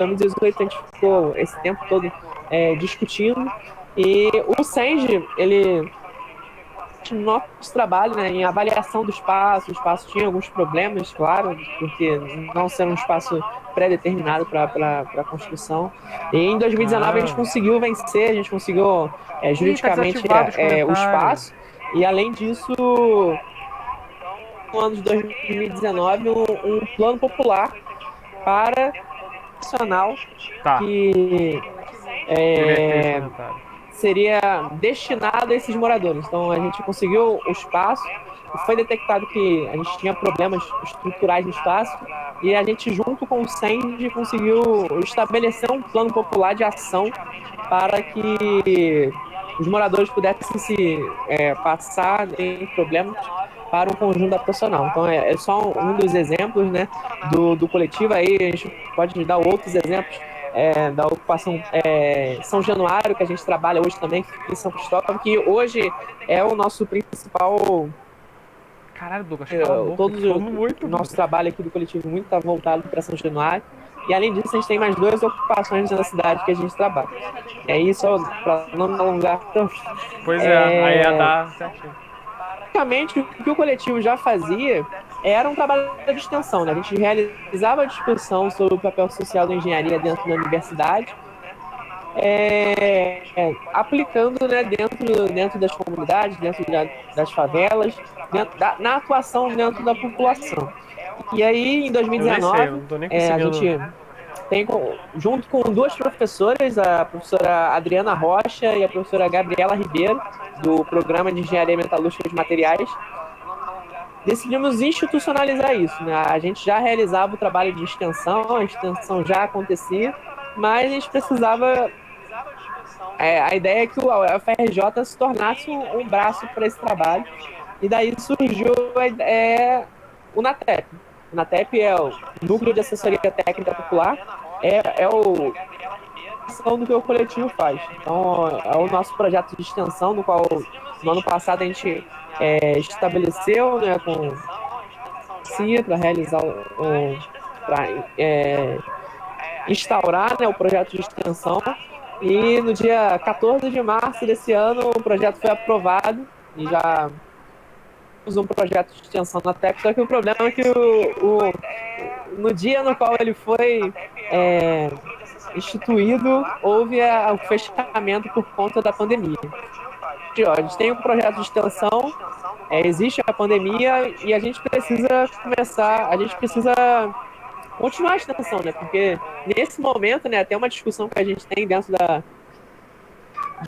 2018 a gente ficou esse tempo todo discutindo, e o Senge, ele no nosso trabalho, né, em avaliação do espaço, o espaço tinha alguns problemas, claro, porque não sendo um espaço pré-determinado para a construção. E em 2019 a gente conseguiu vencer, a gente conseguiu Ih, tá juridicamente desativado os o comentários. espaço, e além disso, no ano de 2019, um plano popular para nacional Tá, que deletei esse comentário. seria destinado a esses moradores. Então a gente conseguiu o espaço, foi detectado que a gente tinha problemas estruturais no espaço, e a gente, junto com o SEND, conseguiu estabelecer um plano popular de ação para que os moradores pudessem se passar em problemas para um conjunto habitacional. Então é só um dos exemplos, né, do coletivo. Aí a gente pode dar outros exemplos da ocupação São Januário, que a gente trabalha hoje também, que fica em São Cristóvão, que hoje é o nosso principal. Caralho, Douglas, cala a boca, Todo tô falando o muito, mano. nosso trabalho aqui do coletivo muito está voltado para São Januário. E além disso, a gente tem mais duas ocupações na cidade que a gente trabalha. E aí, só para não me alongar tanto, Pois é, aí ia dar certinho. basicamente, o que o coletivo já fazia era um trabalho de extensão, né? A gente realizava a discussão sobre o papel social da engenharia dentro da universidade, aplicando, né, dentro das comunidades, das favelas, na atuação dentro da população. E aí, em Eu nem sei, eu 2019, não tô nem a conseguindo. gente tem, junto com duas professoras, a professora Adriana Rocha e a professora Gabriela Ribeiro, do Programa de Engenharia Metalúrgica de Materiais, decidimos institucionalizar isso, né? A gente já realizava o trabalho de extensão, a extensão já acontecia, mas a gente precisava. A ideia é que o UFRJ se tornasse um braço para esse trabalho, e daí surgiu o NATEP. O NATEP é o Núcleo de Assessoria Técnica Popular, é o ação do que o coletivo faz. Então, é o nosso projeto de extensão, no qual no ano passado a gente estabeleceu, né, com CIA para realizar para instaurar, né, o projeto de extensão. E no dia 14 de março desse ano o projeto foi aprovado e já temos um projeto de extensão na TEP, só que o problema é que no dia no qual ele foi instituído, houve o fechamento por conta da pandemia. A gente tem um projeto de extensão, existe a pandemia e a gente precisa continuar a extensão, né? Porque nesse momento, né, até uma discussão que a gente tem dentro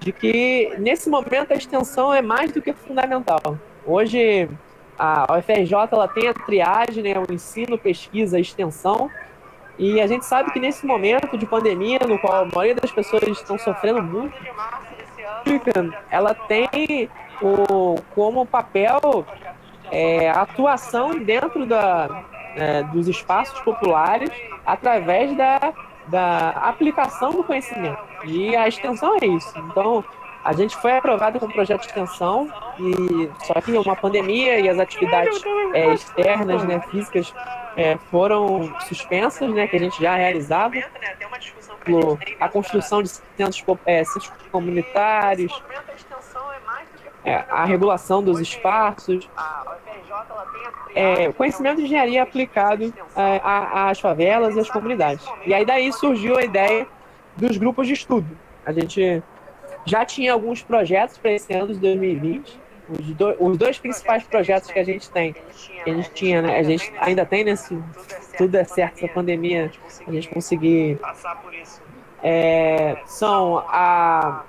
de que nesse momento a extensão é mais do que fundamental. Hoje a UFRJ ela tem a triagem, né, o ensino, pesquisa, extensão, e a gente sabe que nesse momento de pandemia, no qual a maioria das pessoas estão sofrendo muito, ela tem como papel a atuação dentro dos espaços populares através da aplicação do conhecimento. E a extensão é isso. Então, a gente foi aprovado com um projeto de extensão, só que uma pandemia e as atividades externas, né, físicas, foram suspensas, né, que a gente já realizava, a construção de centros comunitários, a regulação dos espaços, o conhecimento de engenharia aplicado às favelas e às comunidades. E aí daí surgiu a ideia dos grupos de estudo. A gente já tinha alguns projetos para esse ano de 2020. Os dois principais projetos que a gente tem, que a gente tinha, né, a gente ainda tem, né, se tudo der certo, essa pandemia, a gente conseguir, são a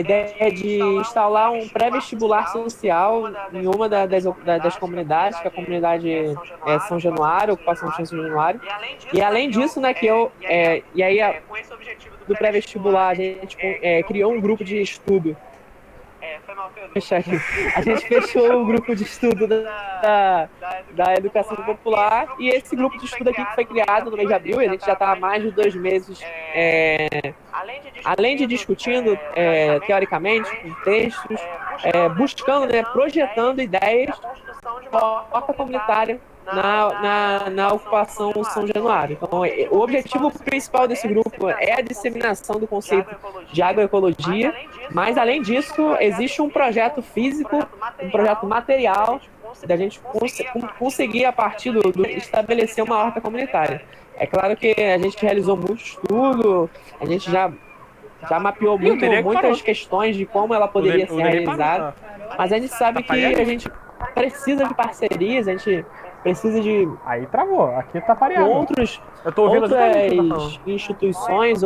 ideia é de instalar um pré-vestibular social em uma das comunidades, que é a comunidade São Januário, ocupação de São Januário. E além disso, né, do pré-vestibular, a gente criou um grupo de estudo. A gente fechou o grupo de estudo da educação popular, e esse grupo de estudo aqui que foi criado no mês de abril, a gente já está há mais de 2 meses, além de discutindo teoricamente, com textos, buscando, né, projetando ideias de rota comunitária na ocupação São Januário. Então, o objetivo principal desse grupo é a disseminação do conceito de agroecologia, mas, além disso, existe um projeto físico, um projeto material, da gente conseguir, a partir do estabelecer uma horta comunitária. É claro que a gente realizou muito estudo, a gente já mapeou muitas questões de como ela poderia ser realizada, mas a gente sabe que a gente precisa de parcerias, a gente precisa de Aí travou, aqui tá pareado. outras instituições,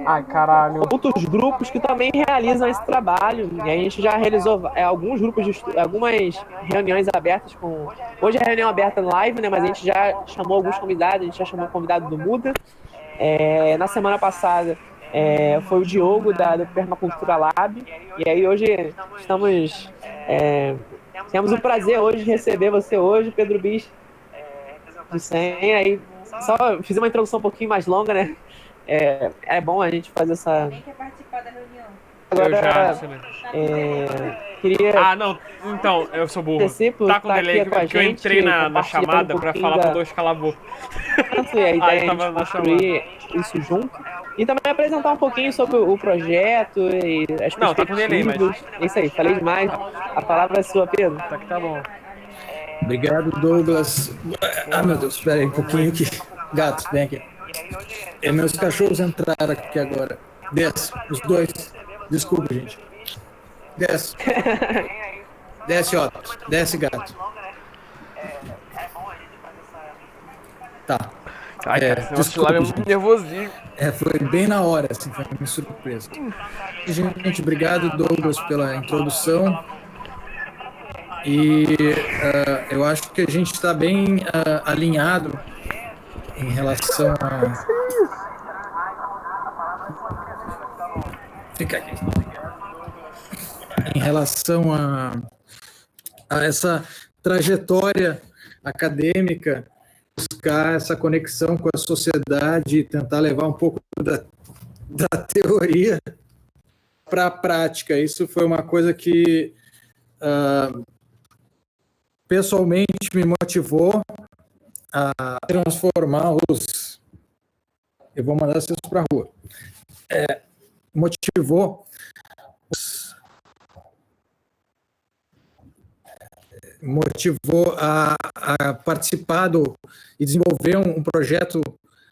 Ai, caralho. outros grupos que também realizam esse trabalho. E a gente já realizou alguns grupos de algumas reuniões abertas com. Hoje é reunião aberta no live, né? Mas a gente já chamou alguns convidados, a gente já chamou o convidado do Muda. Na semana passada foi o Diogo do Permacultura Lab. E aí hoje temos o prazer hoje de receber você hoje, Pedro Bis, de 100. Aí só fiz uma introdução um pouquinho mais longa, né? É bom a gente fazer essa. Quem quer participar da reunião? Agora, queria. Ah, não. Então, eu sou burro. Tá com delay, porque eu entrei na chamada pra falar pro Dois calar a boca. E a ideia é construir isso junto. E também apresentar um pouquinho sobre o projeto e as perspectivas. Não, tá com delay, mas... É isso aí, falei demais. A palavra é sua, Pedro. Tá que tá bom. Obrigado, Douglas. Ah, meu Deus, espera aí um pouquinho aqui. Gato, vem aqui. Meus cachorros entraram aqui agora. Desce, os dois. Desculpa, gente. Desce. Desce, Otto. Desce, gato. Tá. Desculpa, gente. Nervosinho. Foi bem na hora, assim, foi uma surpresa. Gente, obrigado, Douglas, pela introdução. E eu acho que a gente está bem alinhado em relação a... Fica aqui. Em relação a essa trajetória acadêmica, buscar essa conexão com a sociedade, tentar levar um pouco da teoria para a prática. Isso foi uma coisa que pessoalmente me motivou a transformar os... Eu vou mandar vocês para a rua. Motivou a participar e desenvolver um projeto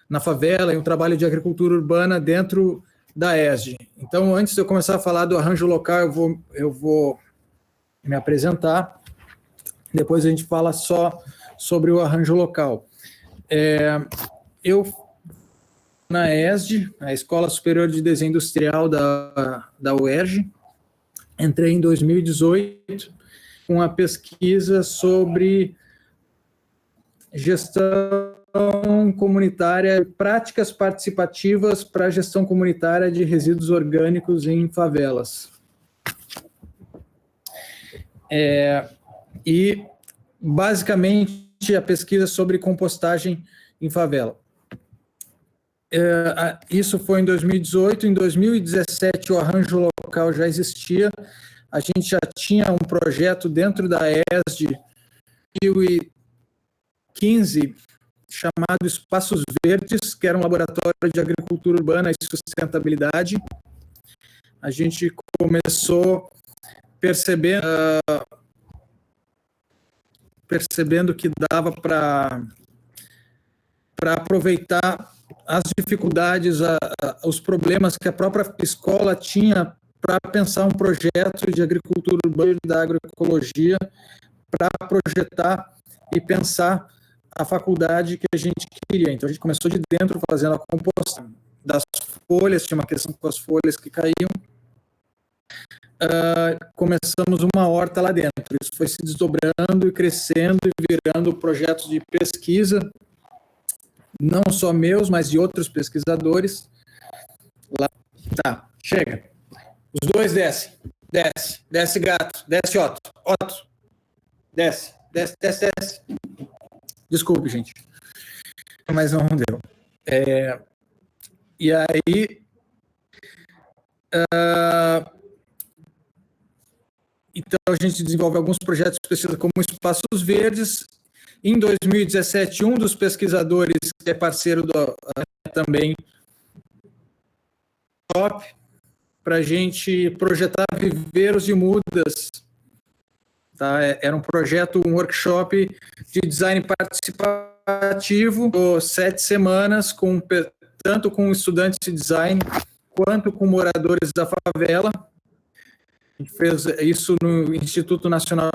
na favela e um trabalho de agricultura urbana dentro da ESG. Então, antes de eu começar a falar do arranjo local, eu vou me apresentar, depois a gente fala só sobre o arranjo local. Eu, na ESG, a Escola Superior de Desenho Industrial da UERJ, entrei em 2018 com uma pesquisa sobre gestão comunitária, práticas participativas para a gestão comunitária de resíduos orgânicos em favelas. E, basicamente, a pesquisa sobre compostagem em favela. Isso foi em 2018. Em 2017, o arranjo local já existia. A gente já tinha um projeto dentro da ESG, em 2015, chamado Espaços Verdes, que era um laboratório de agricultura urbana e sustentabilidade. A gente começou percebendo que dava para aproveitar as dificuldades, os problemas que a própria escola tinha para pensar um projeto de agricultura urbana e da agroecologia, para projetar e pensar a faculdade que a gente queria. Então, a gente começou de dentro, fazendo a composta das folhas, tinha uma questão com as folhas que caíam. Começamos uma horta lá dentro. Isso foi se desdobrando e crescendo e virando projetos de pesquisa, não só meus, mas de outros pesquisadores. Lá. Tá, chega. Os dois descem. Desce, gato. Desce, Otto. Desce. Desculpe, gente. Mas não deu. E aí... então, a gente desenvolve alguns projetos específicos como Espaços Verdes, Em 2017, um dos pesquisadores que é parceiro do também para a gente projetar viveiros de mudas. Tá? Era um projeto, um workshop de design participativo, 7 semanas, tanto com estudantes de design quanto com moradores da favela. A gente fez isso no Instituto Nacional.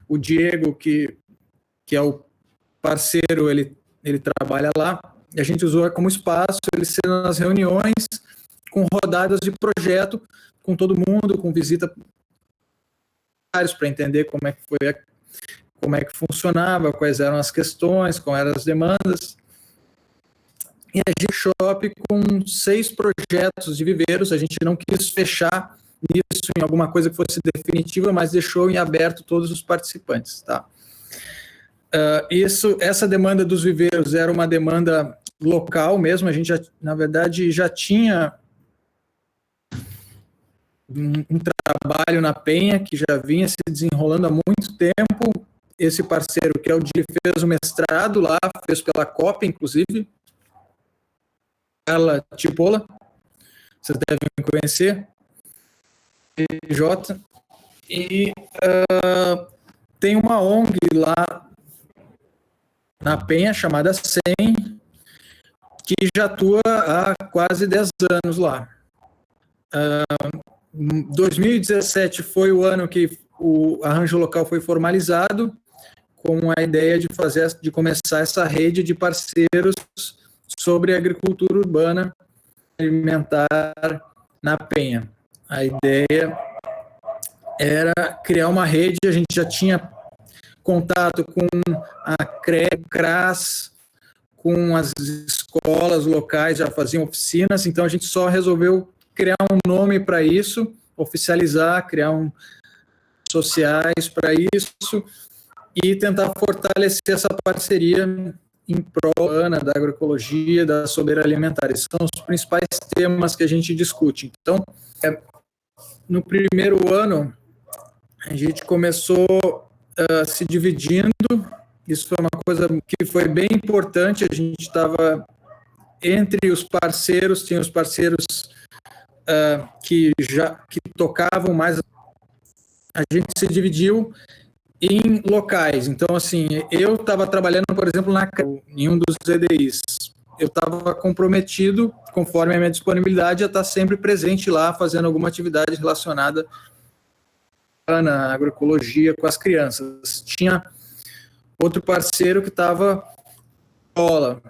O Diego, que é o parceiro, ele trabalha lá, e a gente usou como espaço, ele sendo nas reuniões, com rodadas de projeto, com todo mundo, com visita para entender como é que funcionava, quais eram as questões, quais eram as demandas. E a gente shop com 6 projetos de viveiros, a gente não quis fechar isso em alguma coisa que fosse definitiva, mas deixou em aberto todos os participantes, tá? Essa demanda dos viveiros era uma demanda local mesmo, a gente, na verdade, já tinha um trabalho na Penha que já vinha se desenrolando há muito tempo. Esse parceiro, que é o Dili, fez o mestrado lá, fez pela COP, inclusive. Ela Tipola, vocês devem conhecer. J. E tem uma ONG lá na Penha, chamada SEM, que já atua há quase 10 anos lá. 2017 foi o ano que o arranjo local foi formalizado, com a ideia de começar essa rede de parceiros sobre agricultura urbana alimentar na Penha. A ideia era criar uma rede, a gente já tinha contato com a CRAS, com as escolas locais, já faziam oficinas, então a gente só resolveu criar um nome para isso, oficializar, criar sociais para isso e tentar fortalecer essa parceria em prol da agroecologia, da soberania alimentar. Esses são os principais temas que a gente discute. Então, no primeiro ano, a gente começou se dividindo. Isso foi uma coisa que foi bem importante. A gente estava entre os parceiros, tinha os parceiros que tocavam mais. A gente se dividiu em locais. Então, assim, eu estava trabalhando, por exemplo, em um dos EDIs. Eu estava comprometido, conforme a minha disponibilidade, a estar sempre presente lá, fazendo alguma atividade relacionada na agroecologia com as crianças. Tinha outro parceiro que estava escola,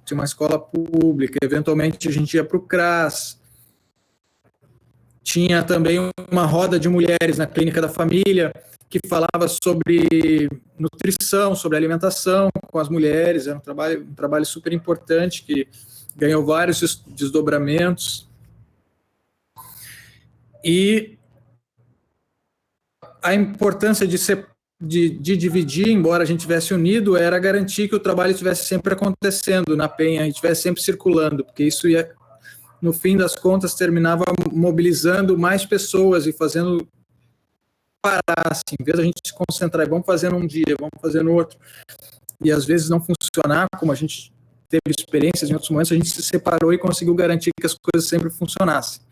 tinha uma escola pública, eventualmente a gente ia para o CRAS. Tinha também uma roda de mulheres na Clínica da Família, que falava sobre nutrição, sobre alimentação com as mulheres. Era um trabalho super importante, que ganhou vários desdobramentos. E a importância de dividir, embora a gente tivesse unido, era garantir que o trabalho estivesse sempre acontecendo na Penha, e estivesse sempre circulando, porque isso ia, no fim das contas, terminava mobilizando mais pessoas e fazendo parar, assim, em vez de a gente se concentrar, vamos fazer num dia, vamos fazer no outro, e às vezes não funcionar, como a gente teve experiências em outros momentos, a gente se separou e conseguiu garantir que as coisas sempre funcionassem.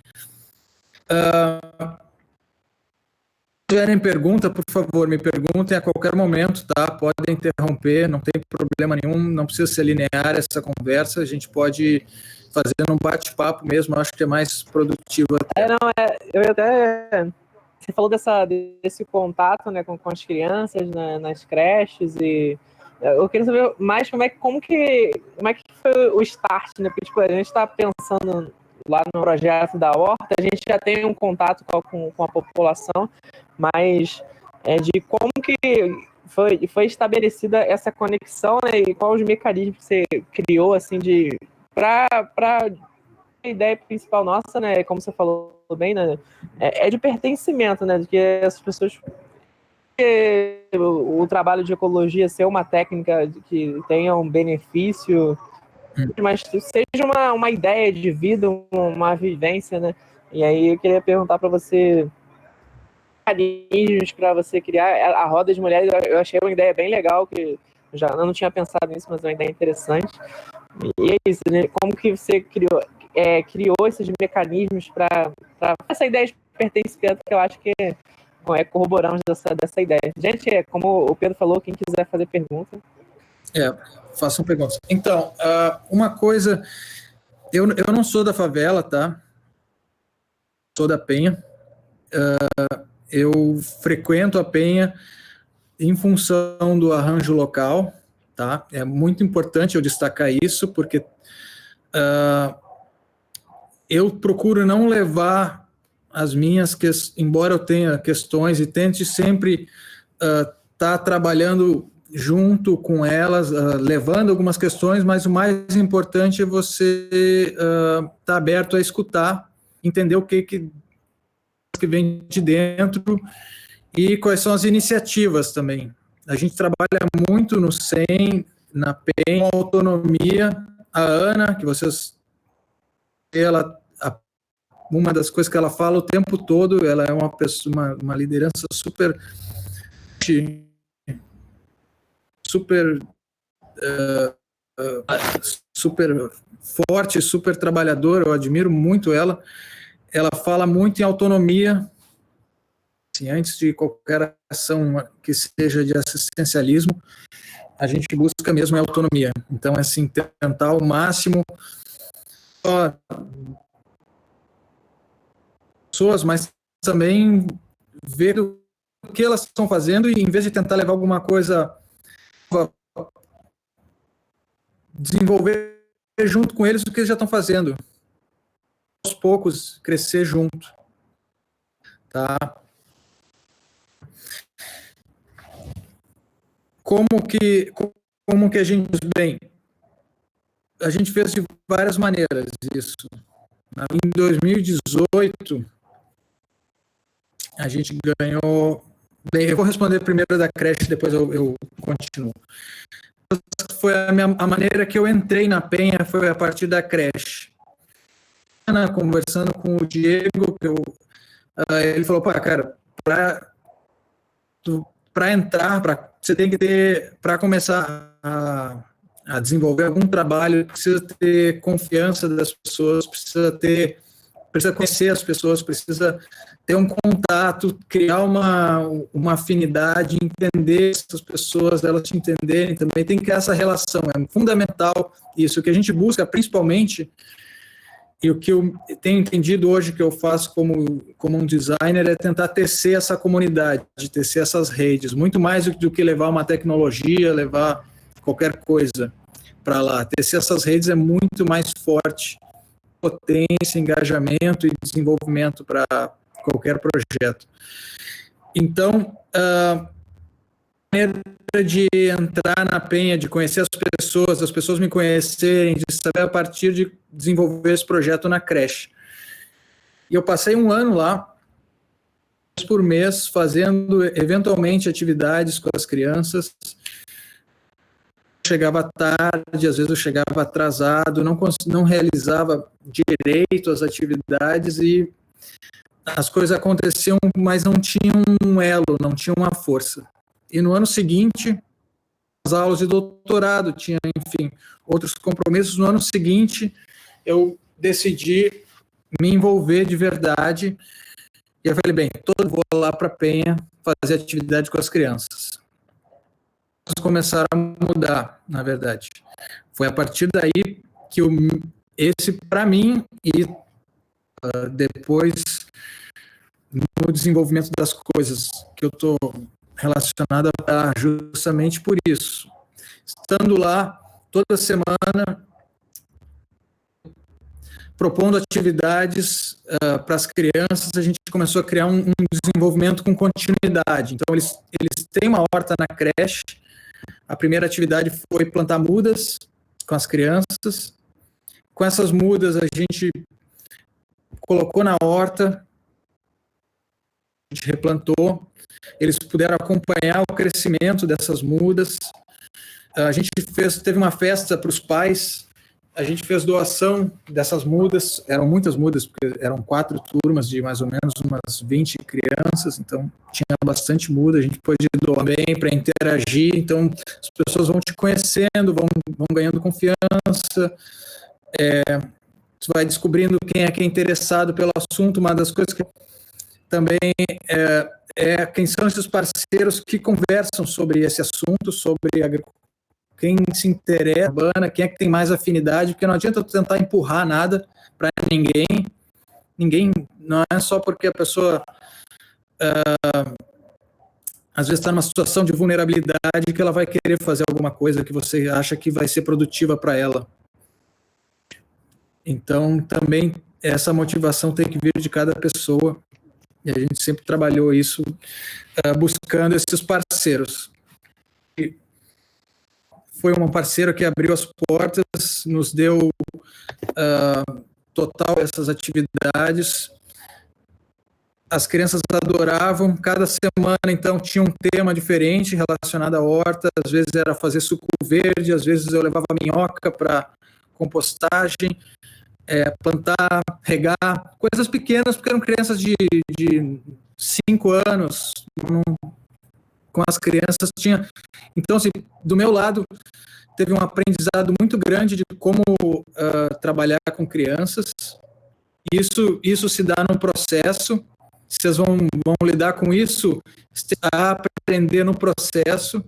Se tiverem pergunta, por favor, me perguntem a qualquer momento, tá? Podem interromper, não tem problema nenhum, não precisa ser linear essa conversa, a gente pode fazer um bate-papo mesmo, acho que é mais produtivo até. Eu até... Você falou desse contato, né, com as crianças nas creches, e eu queria saber mais como que foi o start, né? Porque tipo, a gente está pensando lá no projeto da horta, a gente já tem um contato com a população, mas de como que foi estabelecida essa conexão, né, e quais os mecanismos que você criou assim para a ideia principal nossa, né, como você falou bem, né, é de pertencimento, né, de que essas pessoas, o trabalho de ecologia ser uma técnica que tenha um benefício, mas seja uma ideia de vida, uma vivência, né. E aí eu queria perguntar para você mecanismos para você criar a roda de mulheres. Eu achei uma ideia bem legal, que eu não tinha pensado nisso, mas é uma ideia interessante. E é isso, né? Como que você criou esses mecanismos para essa ideia de pertencimento, que eu acho que corroboramos dessa ideia. Gente, como o Pedro falou, quem quiser fazer pergunta. Façam perguntas. Então, uma coisa, eu não sou da favela, tá? Sou da Penha. Eu frequento a Penha em função do arranjo local, tá? É muito importante eu destacar isso, porque eu procuro não levar as minhas, embora eu tenha questões e tente sempre estar trabalhando junto com elas, levando algumas questões, mas o mais importante é você estar aberto a escutar, entender o que vem de dentro e quais são as iniciativas também. A gente trabalha muito no SEM, na PEN, com autonomia. A Ana, que vocês... uma das coisas que ela fala o tempo todo, ela é uma pessoa, uma liderança super forte, super trabalhadora, eu admiro muito ela. Ela fala muito em autonomia, assim, antes de qualquer ação que seja de assistencialismo, a gente busca mesmo a autonomia. Então, assim, tentar ao máximo pessoas, mas também ver o que elas estão fazendo e, em vez de tentar levar alguma coisa, desenvolver junto com eles o que eles já estão fazendo. Aos poucos, crescer junto. Tá? Como que a gente fez bem? A gente fez de várias maneiras isso. Em 2018, a gente ganhou... Bem, eu vou responder primeiro da creche, depois eu continuo. Foi a maneira que eu entrei na Penha, foi a partir da creche. Conversando com o Diego, ele falou, cara, para entrar, você tem que ter, para começar a desenvolver algum trabalho, precisa ter confiança das pessoas, precisa conhecer as pessoas, precisa ter um contato, criar uma afinidade, entender essas pessoas, elas te entenderem também, tem que ter essa relação, é fundamental isso. O que a gente busca, principalmente, e o que eu tenho entendido hoje que eu faço como um designer, é tentar tecer essa comunidade, tecer essas redes, muito mais do que levar uma tecnologia, levar qualquer coisa para lá. Tecer essas redes é muito mais forte, potência, engajamento e desenvolvimento para qualquer projeto. Então, a maneira de entrar na Penha, de conhecer as pessoas me conhecerem, de saber a partir de desenvolver esse projeto na creche. E eu passei um ano lá, por mês, fazendo eventualmente atividades com as crianças. Chegava tarde, às vezes eu chegava atrasado, não realizava direito às atividades e as coisas aconteciam, mas não tinham um elo, não tinham uma força. E no ano seguinte, as aulas de doutorado, tinha, enfim, outros compromissos. No ano seguinte, eu decidi me envolver de verdade. E eu falei, bem, vou lá para a Penha fazer atividade com as crianças. Eles começaram a mudar, na verdade. Foi a partir daí que esse, para mim, e depois, no desenvolvimento das coisas que eu estou relacionado justamente por isso. Estando lá toda semana, propondo atividades para as crianças, a gente começou a criar um desenvolvimento com continuidade. Então, eles têm uma horta na creche. A primeira atividade foi plantar mudas com as crianças. Com essas mudas, a gente colocou na horta, a gente replantou, eles puderam acompanhar o crescimento dessas mudas. A gente teve uma festa para os pais, a gente fez doação dessas mudas, eram muitas mudas, porque eram 4 turmas de mais ou menos umas 20 crianças, então tinha bastante muda, a gente pôde doar bem para interagir, então as pessoas vão te conhecendo, vão ganhando confiança, você vai descobrindo quem é interessado pelo assunto. Uma das coisas que também quem são esses parceiros que conversam sobre esse assunto, sobre agricultura, quem se interessa, urbana, quem é que tem mais afinidade, porque não adianta tentar empurrar nada para ninguém, não é só porque a pessoa às vezes está numa situação de vulnerabilidade que ela vai querer fazer alguma coisa que você acha que vai ser produtiva para ela. Então, também essa motivação tem que vir de cada pessoa, e a gente sempre trabalhou isso buscando esses parceiros. E foi uma parceira que abriu as portas, nos deu total essas atividades. As crianças adoravam, cada semana, então, tinha um tema diferente relacionado à horta, às vezes era fazer suco verde, às vezes eu levava minhoca para compostagem, plantar, regar, coisas pequenas, porque eram crianças de 5 anos, com as crianças tinha... Então, assim, do meu lado, teve um aprendizado muito grande de como trabalhar com crianças. Isso se dá num processo, vocês vão lidar com isso, aprender no processo,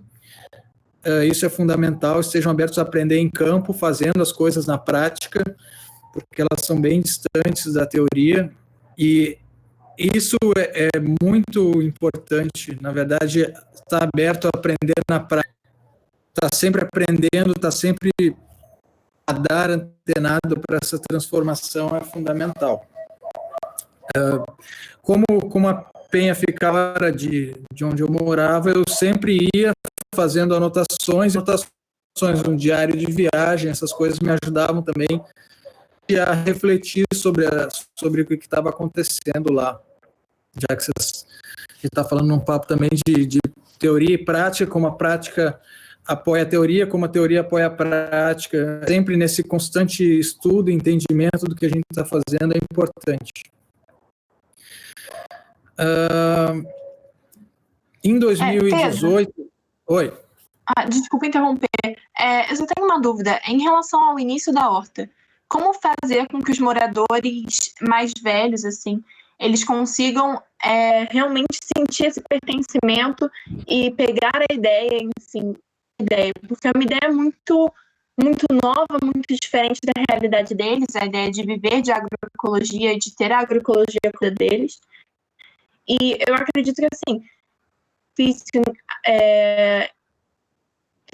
isso é fundamental, estejam abertos a aprender em campo, fazendo as coisas na prática, porque elas são bem distantes da teoria, e isso é muito importante, na verdade, estar aberto a aprender na prática, estar sempre aprendendo, estar sempre a dar antenado para essa transformação é fundamental. Como a Penha ficava de onde eu morava, eu sempre ia fazendo anotações no diário de viagem, essas coisas me ajudavam também a refletir sobre o que estava acontecendo lá, já que você está falando num papo também de teoria e prática, como a prática apoia a teoria, como a teoria apoia a prática, sempre nesse constante estudo e entendimento do que a gente está fazendo é importante. Em 2018... Oi. Desculpa interromper. Eu só tenho uma dúvida. Em relação ao início da horta, como fazer com que os moradores mais velhos, assim, eles consigam realmente sentir esse pertencimento e pegar a ideia, assim, porque é uma ideia muito, muito nova, muito diferente da realidade deles, a ideia de viver de agroecologia, de ter a agroecologia deles. E eu acredito que, assim,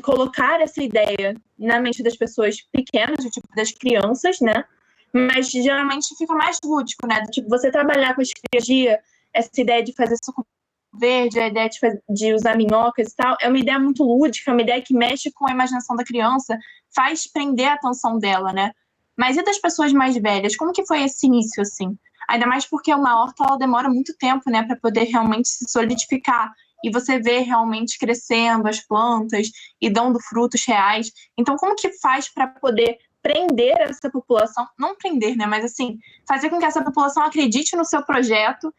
colocar essa ideia na mente das pessoas pequenas, tipo das crianças, né? Mas geralmente fica mais lúdico, né? Tipo, você trabalhar com a escrologia, essa ideia de fazer suco verde, a ideia de usar minhocas e tal, é uma ideia muito lúdica, é uma ideia que mexe com a imaginação da criança, faz prender a atenção dela, né? Mas e das pessoas mais velhas? Como que foi esse início, assim? Ainda mais porque uma horta, ela demora muito tempo, né? Para poder realmente se solidificar. E você vê realmente crescendo as plantas e dando frutos reais. Então, como que faz para poder prender essa população? Não prender, né? Mas, assim, fazer com que essa população acredite no seu projeto,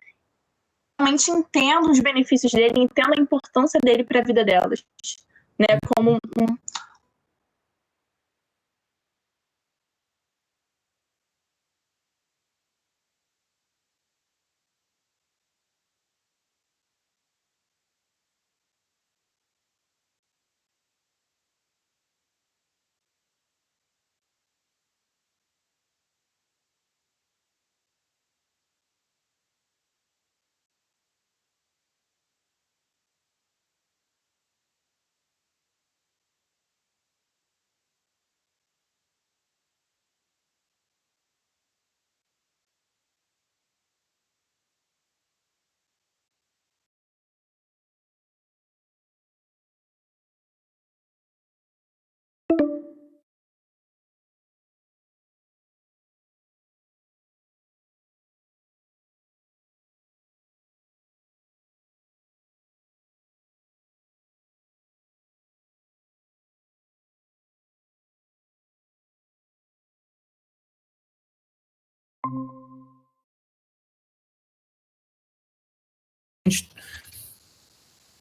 realmente entenda os benefícios dele, entenda a importância dele para a vida delas, né? Como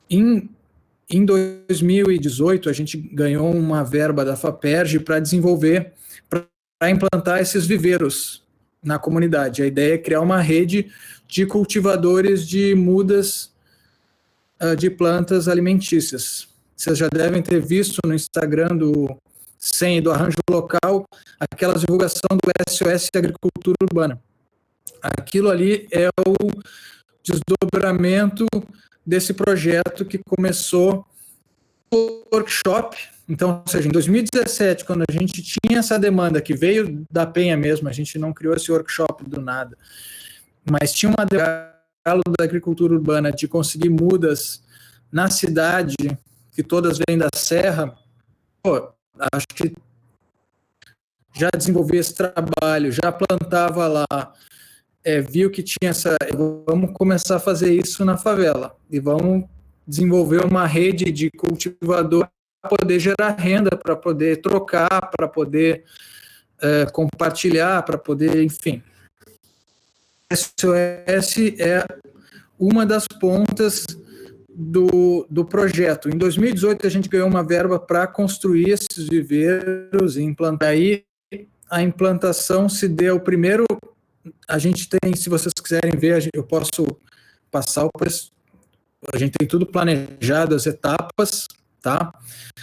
Em 2018, a gente ganhou uma verba da FAPERJ para desenvolver, para implantar esses viveiros na comunidade. A ideia é criar uma rede de cultivadores de mudas de plantas alimentícias. Vocês já devem ter visto no Instagram do SEM, do Arranjo Local, aquela divulgação do SOS Agricultura Urbana. Aquilo ali é o desdobramento desse projeto que começou no workshop. Então, ou seja, em 2017, quando a gente tinha essa demanda que veio da Penha mesmo, a gente não criou esse workshop do nada, mas tinha uma demanda da agricultura urbana de conseguir mudas na cidade, que todas vêm da serra. Acho que já desenvolvi esse trabalho, já plantava lá, viu que tinha vamos começar a fazer isso na favela, e vamos desenvolver uma rede de cultivador para poder gerar renda, para poder trocar, para poder compartilhar, para poder, enfim. SOS é uma das pontas do projeto. Em 2018, a gente ganhou uma verba para construir esses viveiros e implantar. Aí, a implantação se deu primeiro. A gente tem, se vocês quiserem ver, eu posso passar o preço. A gente tem tudo planejado, as etapas, tá?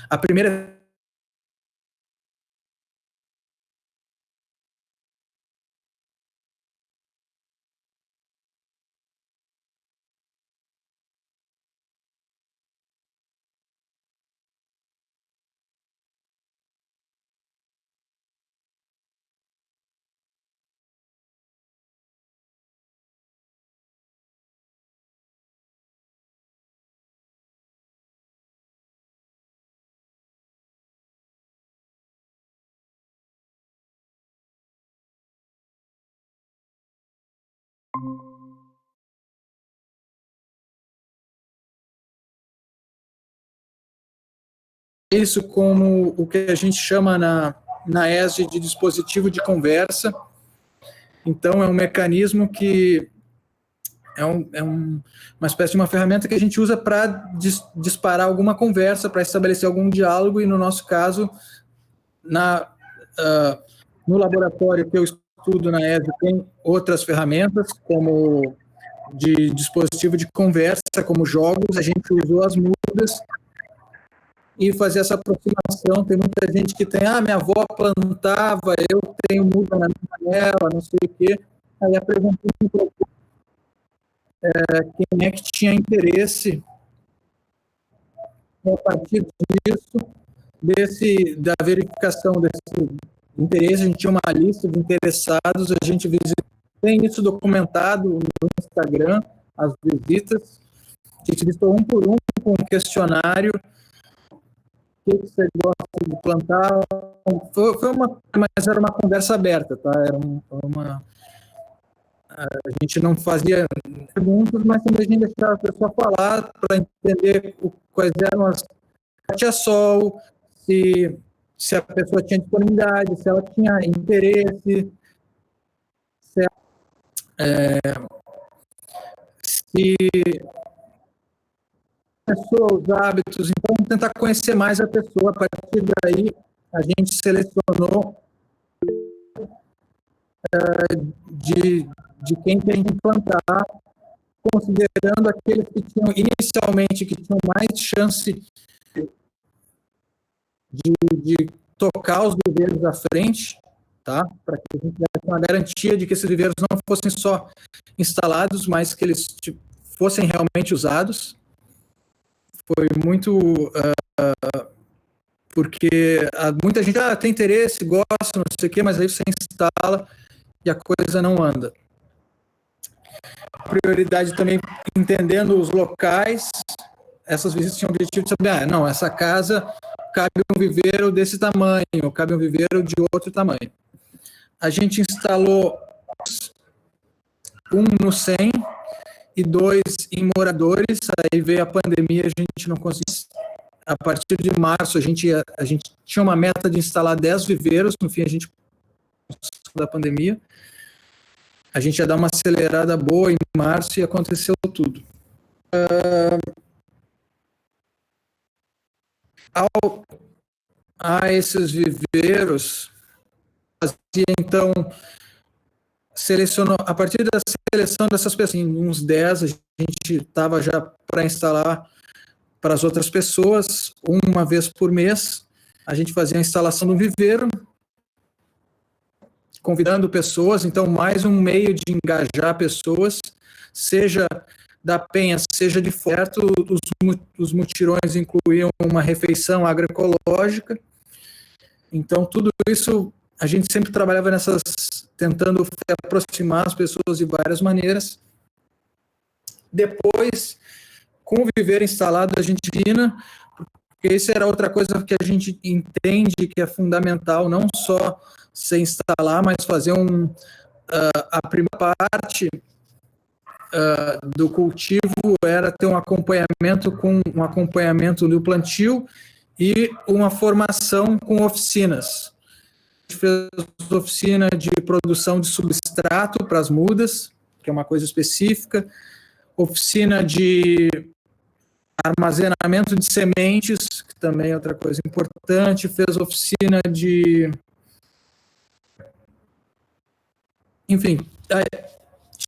A primeira. Isso como o que a gente chama na ESG de dispositivo de conversa. Então, é um mecanismo que uma espécie de uma ferramenta que a gente usa para disparar alguma conversa, para estabelecer algum diálogo, e no nosso caso, no laboratório que eu estudo na ESG, tem outras ferramentas, como de dispositivo de conversa, como jogos, a gente usou as mudas e fazer essa aproximação. Tem muita gente que tem, minha avó plantava, eu tenho muda na minha janela, não sei o quê. Aí apresentei quem é que tinha interesse. A partir disso, da verificação desse interesse, a gente tinha uma lista de interessados, a gente tem isso documentado no Instagram, as visitas, a gente visitou um por um com um questionário. O que você gosta de plantar? Mas era uma conversa aberta, tá? A gente não fazia perguntas, mas também a gente deixava a pessoa falar para entender quais eram as... Tinha sol, se a pessoa tinha disponibilidade, se ela tinha interesse, se pessoa, os hábitos. Então, tentar conhecer mais a pessoa. A partir daí, a gente selecionou de quem tem que implantar, considerando aqueles que tinham inicialmente mais chance de tocar os viveiros à frente, tá? Para que a gente tivesse uma garantia de que esses viveiros não fossem só instalados, mas que eles fossem realmente usados. Foi muito... porque muita gente tem interesse, gosta, não sei o quê, mas aí você instala e a coisa não anda. Prioridade também, entendendo os locais, essas visitas tinham o objetivo de saber, não, essa casa cabe um viveiro desse tamanho, cabe um viveiro de outro tamanho. A gente instalou um no SEM e 2 em moradores, aí veio a pandemia, a gente não conseguiu. A partir de março, a gente tinha uma meta de instalar 10 viveiros, no fim a gente da pandemia. A gente ia dar uma acelerada boa em março e aconteceu tudo. A esses viveiros, então, a partir da seleção dessas pessoas, uns 10, a gente estava já para instalar para as outras pessoas, uma vez por mês, a gente fazia a instalação do viveiro, convidando pessoas, então mais um meio de engajar pessoas, seja da Penha, seja de fora. Os mutirões incluíam uma refeição agroecológica, então tudo isso a gente sempre trabalhava tentando aproximar as pessoas de várias maneiras. Depois, com o viveiro instalado, a gente ensina, porque isso era outra coisa que a gente entende que é fundamental, não só se instalar, mas fazer a primeira parte do cultivo era ter um acompanhamento do plantio e uma formação com oficinas. A gente fez oficina de produção de substrato para as mudas, que é uma coisa específica, oficina de armazenamento de sementes, que também é outra coisa importante, fez oficina de... Enfim,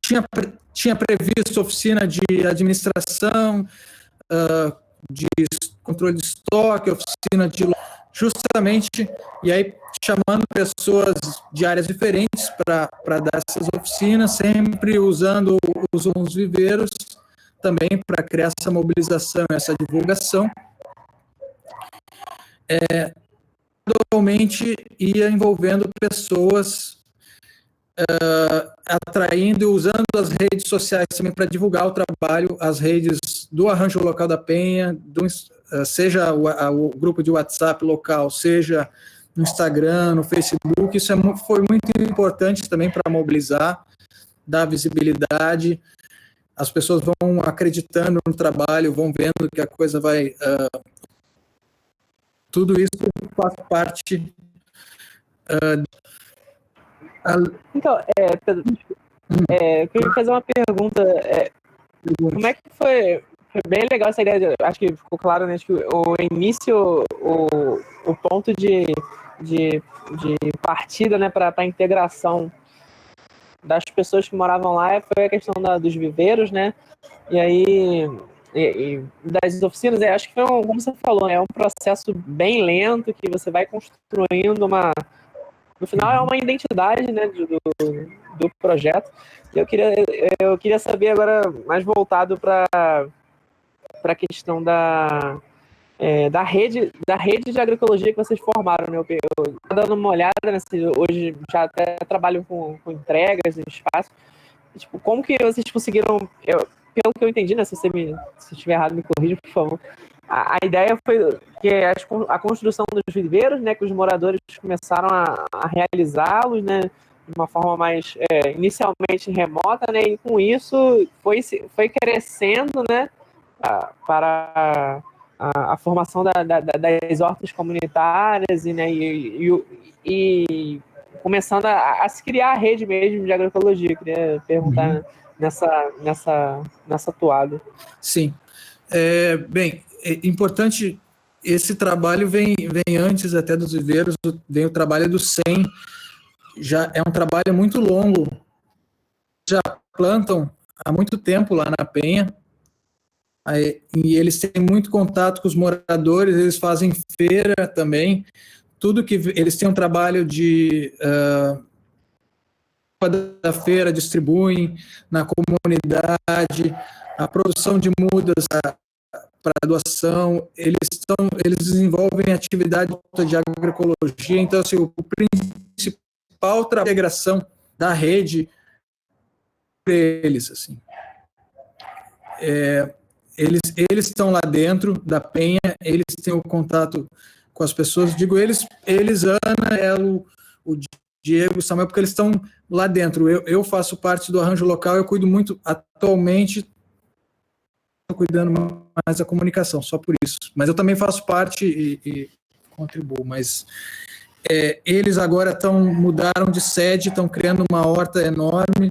tinha previsto oficina de administração, de controle de estoque, oficina de... Justamente, e aí chamando pessoas de áreas diferentes para dar essas oficinas, sempre usando os viveiros também para criar essa mobilização, essa divulgação. Atualmente ia envolvendo pessoas, atraindo e usando as redes sociais também para divulgar o trabalho, as redes do Arranjo Local da Penha, seja o grupo de WhatsApp local, seja no Instagram, no Facebook. Isso foi muito importante também para mobilizar, dar visibilidade. As pessoas vão acreditando no trabalho, vão vendo que a coisa vai... tudo isso faz parte... Então, Pedro, eu queria fazer uma pergunta. Como é que foi? Foi bem legal essa ideia. Acho que ficou claro, né? Acho que o início, o ponto de partida, né, para a integração das pessoas que moravam lá foi a questão dos viveiros, né? E aí, das oficinas, acho que foi, como você falou, né, é um processo bem lento que você vai construindo no final é uma identidade, né, do projeto. E eu queria saber agora, mais voltado para a questão da rede de agroecologia que vocês formaram, né? Eu tô dando uma olhada, né, hoje já até trabalho com entregas em espaço. Tipo, como que vocês conseguiram... pelo que eu entendi, né, se estiver errado, me corrija, por favor. A ideia foi que a construção dos viveiros, né, que os moradores começaram a realizá-los, né, de uma forma mais inicialmente remota, né, e com isso foi crescendo, né, para a formação das hortas comunitárias e começando a se criar a rede mesmo de agroecologia. Eu queria perguntar nessa toada. Sim. Bem, é importante, esse trabalho vem antes até dos viveiros, vem o trabalho do SEM, já é um trabalho muito longo, já plantam há muito tempo lá na Penha, e eles têm muito contato com os moradores, eles fazem feira também, tudo que eles têm um trabalho da feira, distribuem na comunidade, a produção de mudas para doação, eles desenvolvem atividade de agroecologia, então assim, o principal trabalho de integração da rede deles, assim. Eles estão lá dentro da Penha, eles têm o contato com as pessoas, digo eles Ana, Elo, o Diego, Samuel, porque eles estão lá dentro. Eu faço parte do Arranjo Local, eu cuido muito, atualmente, estou cuidando mais da comunicação, só por isso. Mas eu também faço parte e contribuo, mas eles agora mudaram de sede, estão criando uma horta enorme.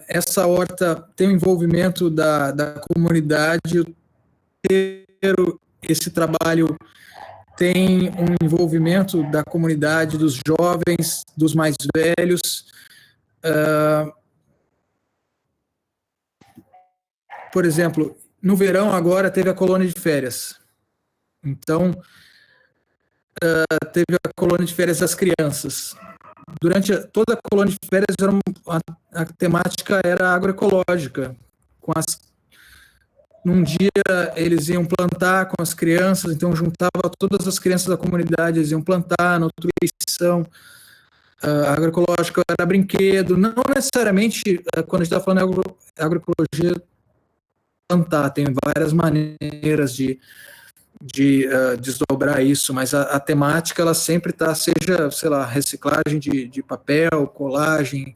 essa horta tem o envolvimento da comunidade, o terreiro, esse trabalho tem um envolvimento da comunidade, dos jovens, dos mais velhos. Por exemplo, no verão agora teve a colônia de férias. Então, teve a colônia de férias das crianças. Durante toda a colônia de férias, a temática era agroecológica. Num dia, eles iam plantar com as crianças, então juntava todas as crianças da comunidade, eles iam plantar, na outra eleição, agroecológica era brinquedo, não necessariamente, quando a gente está falando de agroecologia, plantar, tem várias maneiras de desdobrar isso, mas a temática, ela sempre está, seja, sei lá, reciclagem de papel, colagem,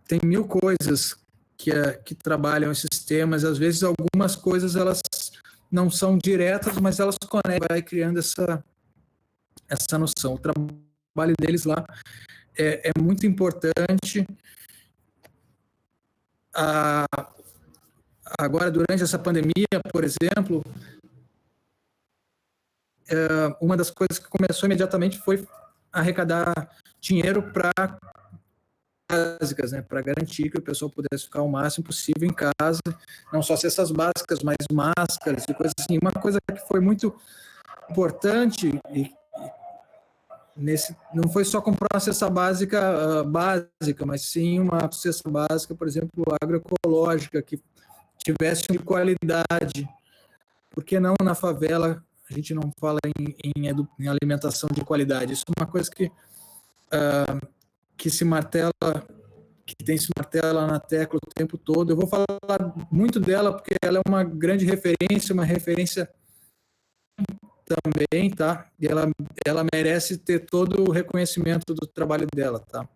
tem mil coisas que trabalham esses temas. Às vezes algumas coisas elas não são diretas, mas elas conectam, vai criando essa noção. O trabalho deles lá é muito importante. Agora, durante essa pandemia, por exemplo, uma das coisas que começou imediatamente foi arrecadar dinheiro para básicas, né, para garantir que o pessoal pudesse ficar o máximo possível em casa, não só cestas básicas, mas máscaras e coisas assim. Uma coisa que foi muito importante não foi só comprar uma cesta básica, mas sim uma cesta básica, por exemplo, agroecológica, que tivesse de qualidade. Por que não na favela a gente não fala em alimentação de qualidade? Isso é uma coisa que se martela, que tem se martela na tecla o tempo todo. Eu vou falar muito dela porque ela é uma grande referência, uma referência também, tá? E ela merece ter todo o reconhecimento do trabalho dela, tá?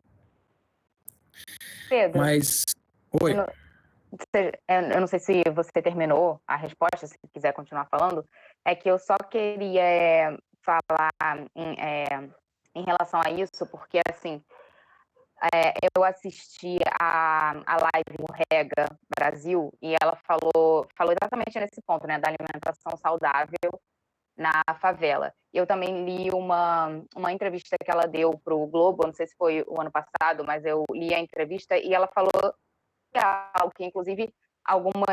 Pedro, mas, oi. Eu não sei se você terminou a resposta, se quiser continuar falando, é que eu só queria falar em relação a isso, porque, assim, eu assisti a live do Rega Brasil e ela falou exatamente nesse ponto, né, da alimentação saudável na favela. Eu também li uma entrevista que ela deu para o Globo, não sei se foi o ano passado, mas eu li a entrevista e ela falou que, inclusive, uma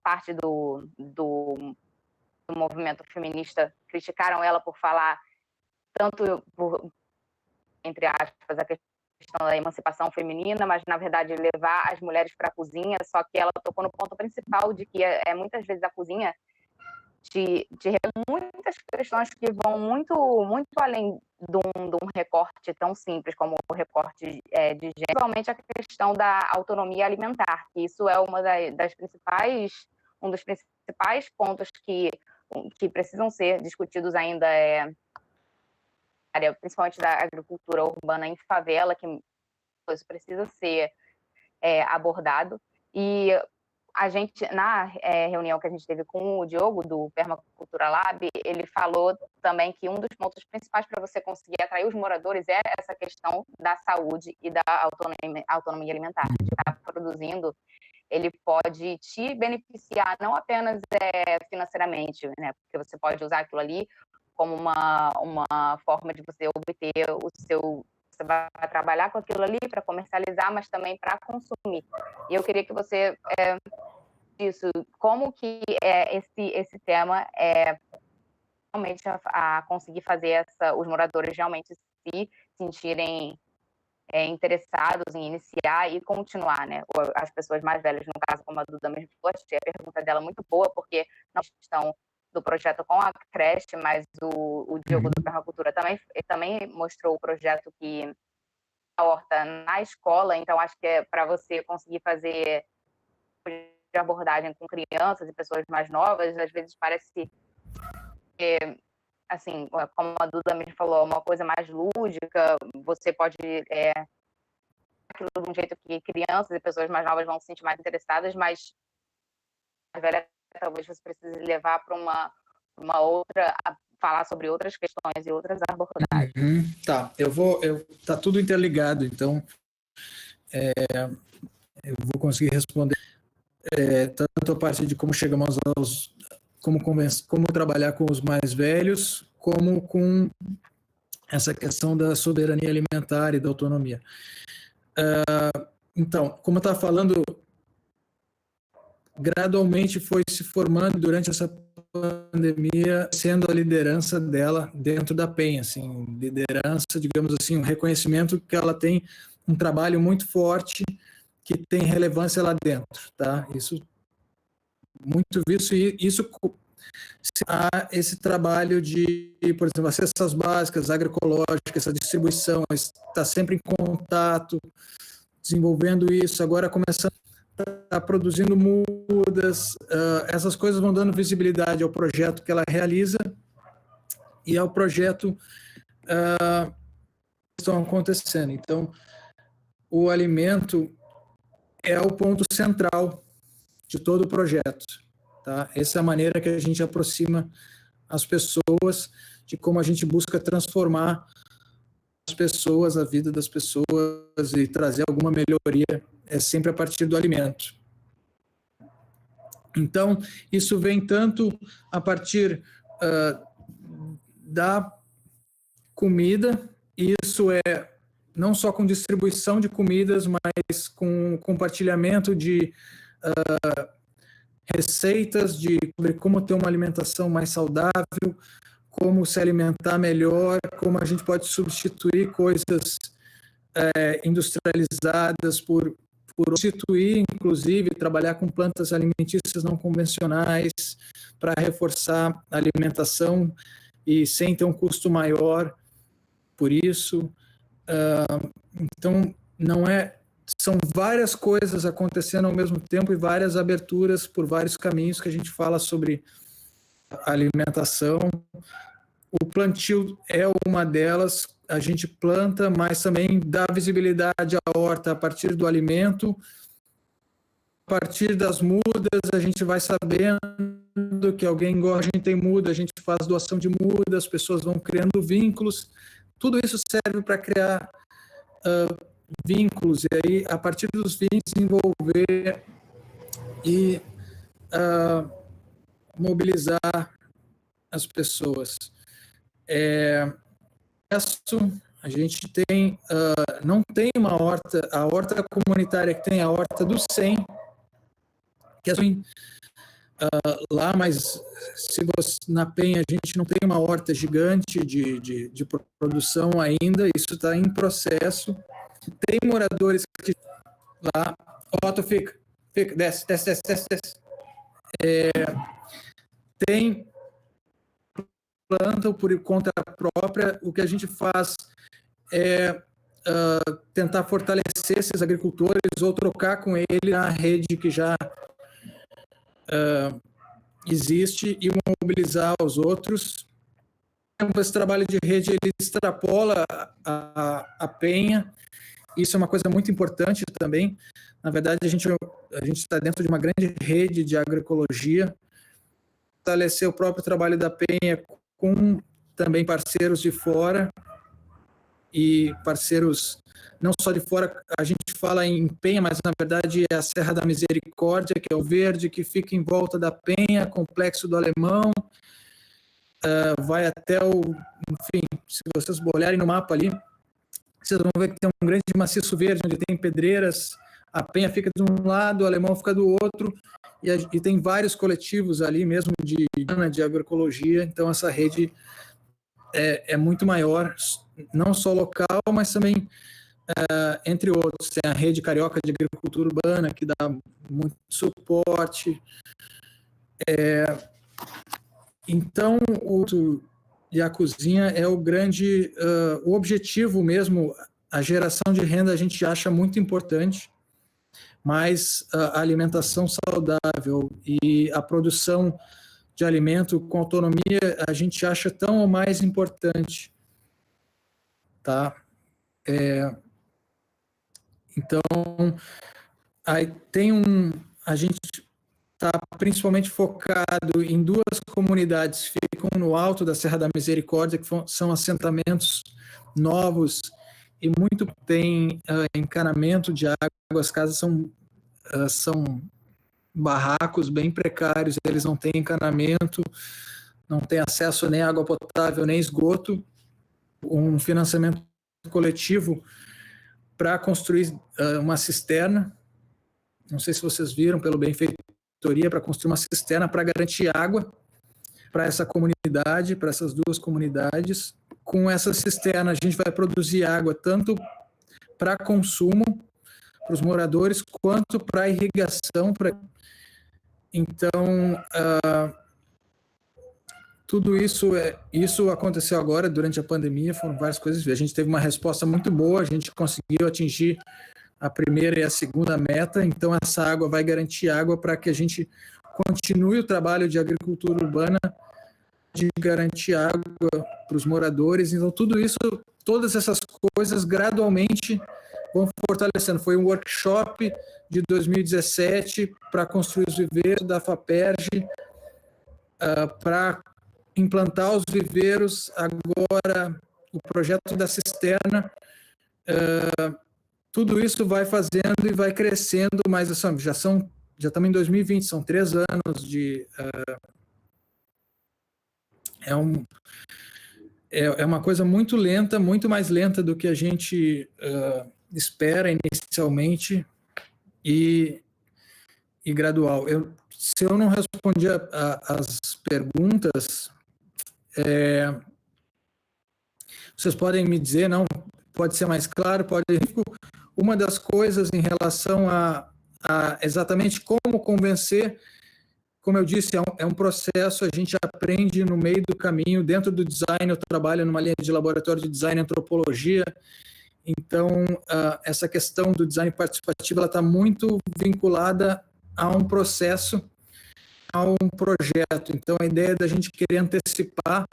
parte do movimento feminista criticaram ela por falar tanto entre aspas, a questão da emancipação feminina, mas, na verdade, levar as mulheres para a cozinha, só que ela tocou no ponto principal de que muitas vezes a cozinha te muitas questões que vão muito, muito além de um recorte tão simples como o recorte de gênero, principalmente a questão da autonomia alimentar, que isso é um dos principais pontos que precisam ser discutidos ainda, principalmente da agricultura urbana em favela, que isso precisa ser abordado. E a gente, na reunião que a gente teve com o Diogo, do Permacultura Lab, ele falou também que um dos pontos principais para você conseguir atrair os moradores é essa questão da saúde e da autonomia alimentar. De estar produzindo, ele pode te beneficiar não apenas financeiramente, né? Porque você pode usar aquilo ali como uma forma de você obter você vai trabalhar com aquilo ali para comercializar, mas também para consumir. E eu queria que você isso, como que esse tema realmente a conseguir fazer os moradores realmente se sentirem interessados em iniciar e continuar, né? As pessoas mais velhas, no caso, como a Duda mesmo falou, achei a pergunta dela muito boa, porque não estão do projeto com a creche, mas o Diogo do Permacultura também mostrou o projeto que a horta na escola, então acho que para você conseguir fazer de abordagem com crianças e pessoas mais novas, às vezes parece assim, como a Duda mesmo falou, uma coisa mais lúdica, você pode aquilo de um jeito que crianças e pessoas mais novas vão se sentir mais interessadas, mas a velha talvez você precise levar para uma outra falar sobre outras questões e outras abordagens. Tá, tá tudo interligado, então eu vou conseguir responder tanto a parte de como chegamos como trabalhar com os mais velhos, como com essa questão da soberania alimentar e da autonomia. Então, como eu estava falando, gradualmente foi se formando durante essa pandemia, sendo a liderança dela dentro da Penha, assim, liderança, digamos assim, um reconhecimento que ela tem um trabalho muito forte que tem relevância lá dentro, tá? Isso muito visto, e isso há esse trabalho de, por exemplo, as cestas básicas, agroecológicas, essa distribuição, está sempre em contato, desenvolvendo isso, agora começando a produzindo mudas, essas coisas vão dando visibilidade ao projeto que ela realiza e ao projeto que estão acontecendo. Então, o alimento é o ponto central de todo o projeto. Tá? Essa é a maneira que a gente aproxima as pessoas, de como a gente busca transformar as pessoas, a vida das pessoas e trazer alguma melhoria, é sempre a partir do alimento. Então, isso vem tanto a partir da comida, isso é não só com distribuição de comidas, mas com compartilhamento de receitas sobre como ter uma alimentação mais saudável, como se alimentar melhor, como a gente pode substituir coisas industrializadas por substituir, inclusive, trabalhar com plantas alimentícias não convencionais para reforçar a alimentação e sem ter um custo maior por isso. Então, são várias coisas acontecendo ao mesmo tempo e várias aberturas por vários caminhos que a gente fala sobre alimentação. O plantio é uma delas, a gente planta, mas também dá visibilidade à horta a partir do alimento. A partir das mudas, a gente vai sabendo que alguém gosta, a gente tem muda, a gente faz doação de muda, as pessoas vão criando vínculos. Tudo isso serve para criar vínculos, e aí, a partir dos vínculos, desenvolver e mobilizar as pessoas. A gente tem, não tem uma horta, a horta comunitária que tem a horta do 100, que é lá, mas se você, na Penha a gente não tem uma horta gigante de produção ainda, isso está em processo. Tem moradores que lá, Otto, fica, desce. Tem plantam por conta própria. O que a gente faz é tentar fortalecer esses agricultores ou trocar com ele na rede que já existe e mobilizar os outros. Esse trabalho de rede ele extrapola a Penha. Isso é uma coisa muito importante também. Na verdade, a gente está dentro de uma grande rede de agroecologia. Fortalecer o próprio trabalho da Penha com também parceiros de fora e parceiros não só de fora. A gente fala em Penha, mas na verdade é a Serra da Misericórdia, que é o verde, que fica em volta da Penha, Complexo do Alemão, vai até enfim, se vocês olharem no mapa ali, vocês vão ver que tem um grande maciço verde, onde tem pedreiras, a Penha fica de um lado, o Alemão fica do outro, e tem vários coletivos ali mesmo de agroecologia. Então essa rede é muito maior, não só local, mas também entre outros. Tem a Rede Carioca de Agricultura Urbana, que dá muito suporte. Então, e a cozinha é o grande, o objetivo mesmo. A geração de renda a gente acha muito importante, mas a alimentação saudável e a produção de alimento com autonomia a gente acha tão ou mais importante, tá? Então, aí a gente está principalmente focado em duas comunidades que ficam no alto da Serra da Misericórdia, que são assentamentos novos e muito tem encanamento de água. As casas são barracos bem precários, eles não têm encanamento, não têm acesso nem à água potável, nem esgoto. Um financiamento coletivo para construir uma cisterna, não sei se vocês viram, pelo Benfeitoria, para construir uma cisterna para garantir água para essa comunidade, para essas duas comunidades. Com essa cisterna, a gente vai produzir água tanto para consumo, para os moradores, quanto para irrigação. Então, tudo isso aconteceu agora, durante a pandemia, foram várias coisas. A gente teve uma resposta muito boa, a gente conseguiu atingir a primeira e a segunda meta, então essa água vai garantir água para que a gente continue o trabalho de agricultura urbana, de garantir água para os moradores. Então, tudo isso, todas essas coisas gradualmente vão fortalecendo. Foi um workshop de 2017 para construir os viveiros da FAPERJ, para implantar os viveiros, agora o projeto da cisterna. Tudo isso vai fazendo e vai crescendo, mas já estamos em 2020, são 3 anos de... É uma coisa muito lenta, muito mais lenta do que a gente espera inicialmente e gradual. Se eu não respondi as perguntas, vocês podem me dizer, não, pode ser mais claro, pode... Uma das coisas em relação a exatamente como convencer, como eu disse, é um processo, a gente aprende no meio do caminho. Dentro do design, eu trabalho numa linha de laboratório de design e antropologia, então essa questão do design participativo está muito vinculada a um processo, a um projeto. Então, a ideia da gente querer antecipar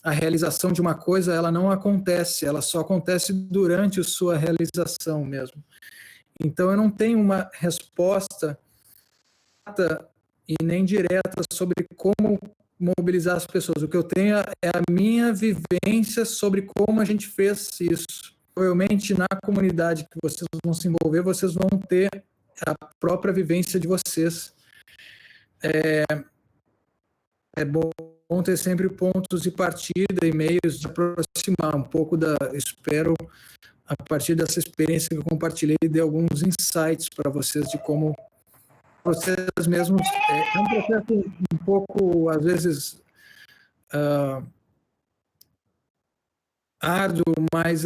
a realização de uma coisa, ela não acontece, ela só acontece durante a sua realização mesmo. Então, eu não tenho uma resposta e nem direta sobre como mobilizar as pessoas. O que eu tenho é a minha vivência sobre como a gente fez isso. Provavelmente, na comunidade que vocês vão se envolver, vocês vão ter a própria vivência de vocês. É bom ter sempre pontos de partida e meios de aproximar um pouco espero, a partir dessa experiência que eu compartilhei, de alguns insights para vocês de como vocês mesmos... É um processo um pouco, às vezes, árduo, mas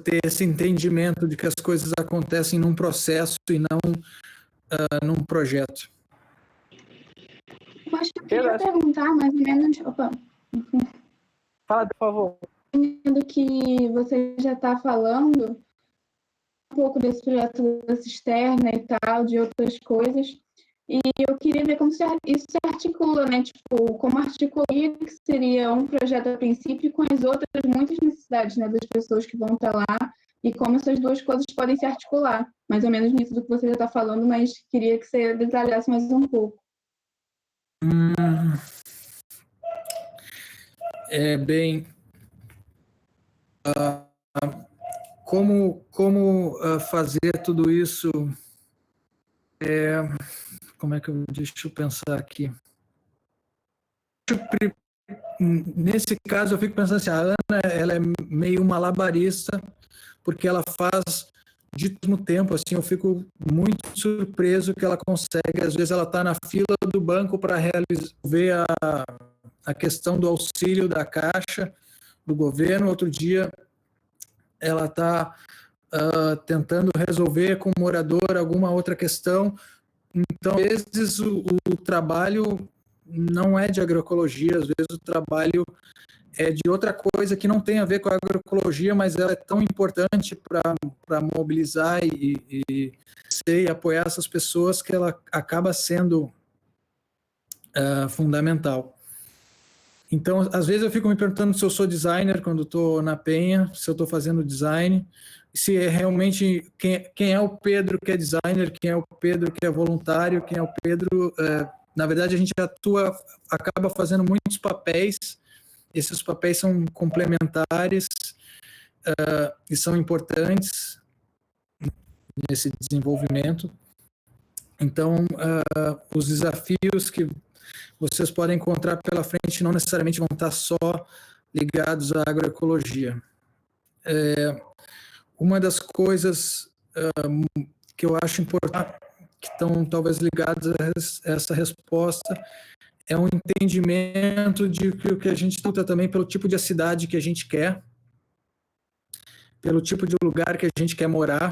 ter esse entendimento de que as coisas acontecem num processo e não num projeto. Eu acho que eu queria perguntar mais ou menos... Opa. Fala, por favor. Do que você já está falando, um pouco desse projeto da cisterna e tal, de outras coisas, e eu queria ver como isso se articula, né? Tipo, como articular que seria um projeto a princípio com as outras muitas necessidades, né, das pessoas que vão estar lá, e como essas duas coisas podem se articular. Mais ou menos nisso do que você já está falando, mas queria que você detalhasse mais um pouco. Bem, como fazer tudo isso? Deixa eu pensar aqui. Nesse caso, eu fico pensando assim, a Ana, ela é meio malabarista, porque ela faz de mesmo tempo, assim, eu fico muito surpreso que ela consegue. Às vezes ela está na fila do banco para resolver a questão do auxílio da Caixa, do governo. Outro dia ela está tentando resolver com o morador alguma outra questão. Então, às vezes o trabalho não é de agroecologia, às vezes o trabalho é de outra coisa que não tem a ver com a agroecologia, mas ela é tão importante para mobilizar e apoiar essas pessoas que ela acaba sendo fundamental. Então, às vezes eu fico me perguntando se eu sou designer quando estou na Penha, se eu estou fazendo design, se é realmente quem é o Pedro que é designer, quem é o Pedro que é voluntário, quem é o Pedro Na verdade, a gente acaba fazendo muitos papéis, esses papéis são complementares e são importantes nesse desenvolvimento. Então, os desafios que vocês podem encontrar pela frente não necessariamente vão estar só ligados à agroecologia. Uma das coisas que eu acho importante, que estão talvez ligadas a essa resposta, é um entendimento de que o que a gente luta também pelo tipo de cidade que a gente quer, pelo tipo de lugar que a gente quer morar,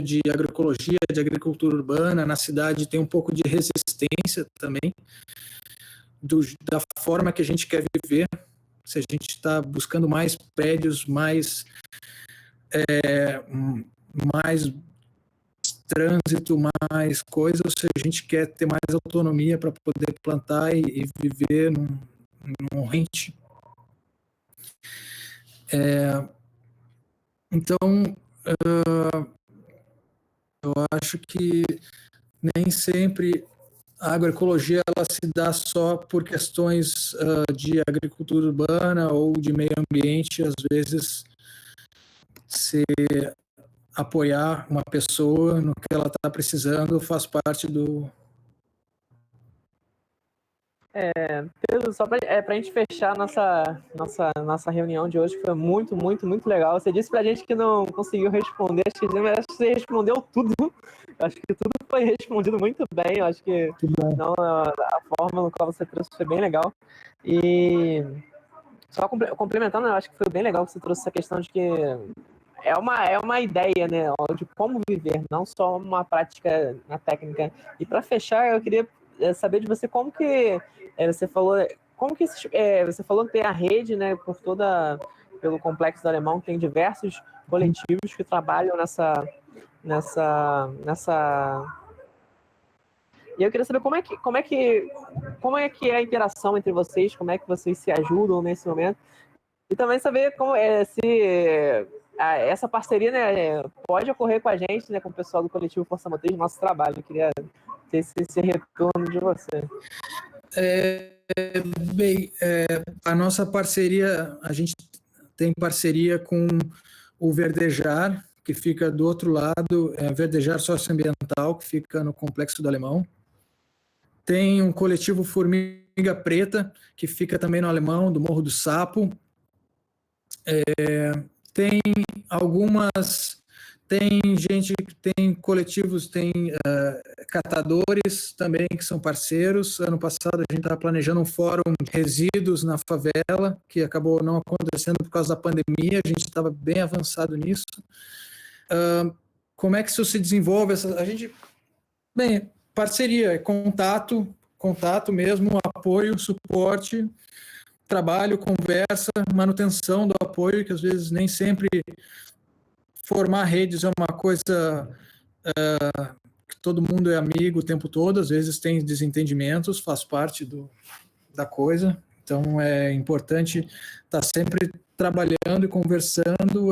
de agroecologia, de agricultura urbana, na cidade tem um pouco de resistência também, da forma que a gente quer viver, se a gente está buscando mais prédios, mais trânsito, mais coisas, ou se a gente quer ter mais autonomia para poder plantar e viver num rente. Então, eu acho que nem sempre a agroecologia ela se dá só por questões de agricultura urbana ou de meio ambiente, às vezes se apoiar uma pessoa no que ela está precisando faz parte do... Pedro, só para a gente fechar nossa reunião de hoje, que foi muito, muito, muito legal. Você disse para a gente que não conseguiu responder, acho que você respondeu tudo. Acho que tudo foi respondido muito bem. Eu acho que não, a forma no qual você trouxe foi bem legal. E só complementando, eu acho que foi bem legal que você trouxe essa questão de que é uma ideia, né, de como viver, não só uma prática na técnica. E para fechar, eu queria saber de você como que você falou, você falou que tem a rede, né, pelo Complexo do Alemão, tem diversos coletivos que trabalham nessa. E eu queria saber como é que é a interação entre vocês, como é que vocês se ajudam nesse momento, e também saber como se essa parceria, né, pode ocorrer com a gente, né, com o pessoal do coletivo Força Motriz, no nosso trabalho. Eu queria ter esse retorno de você. A nossa parceria, a gente tem parceria com o Verdejar, que fica do outro lado, Verdejar Socioambiental, que fica no Complexo do Alemão. Tem um coletivo Formiga Preta, que fica também no Alemão, do Morro do Sapo. Tem coletivos, tem catadores também que são parceiros. Ano passado a gente estava planejando um fórum de resíduos na favela, que acabou não acontecendo por causa da pandemia, a gente estava bem avançado nisso. Como é que isso se desenvolve? Parceria, contato mesmo, apoio, suporte, trabalho, conversa, manutenção do apoio, que às vezes nem sempre formar redes é uma coisa que todo mundo é amigo o tempo todo, às vezes tem desentendimentos, faz parte da coisa, então é importante estar sempre trabalhando e conversando.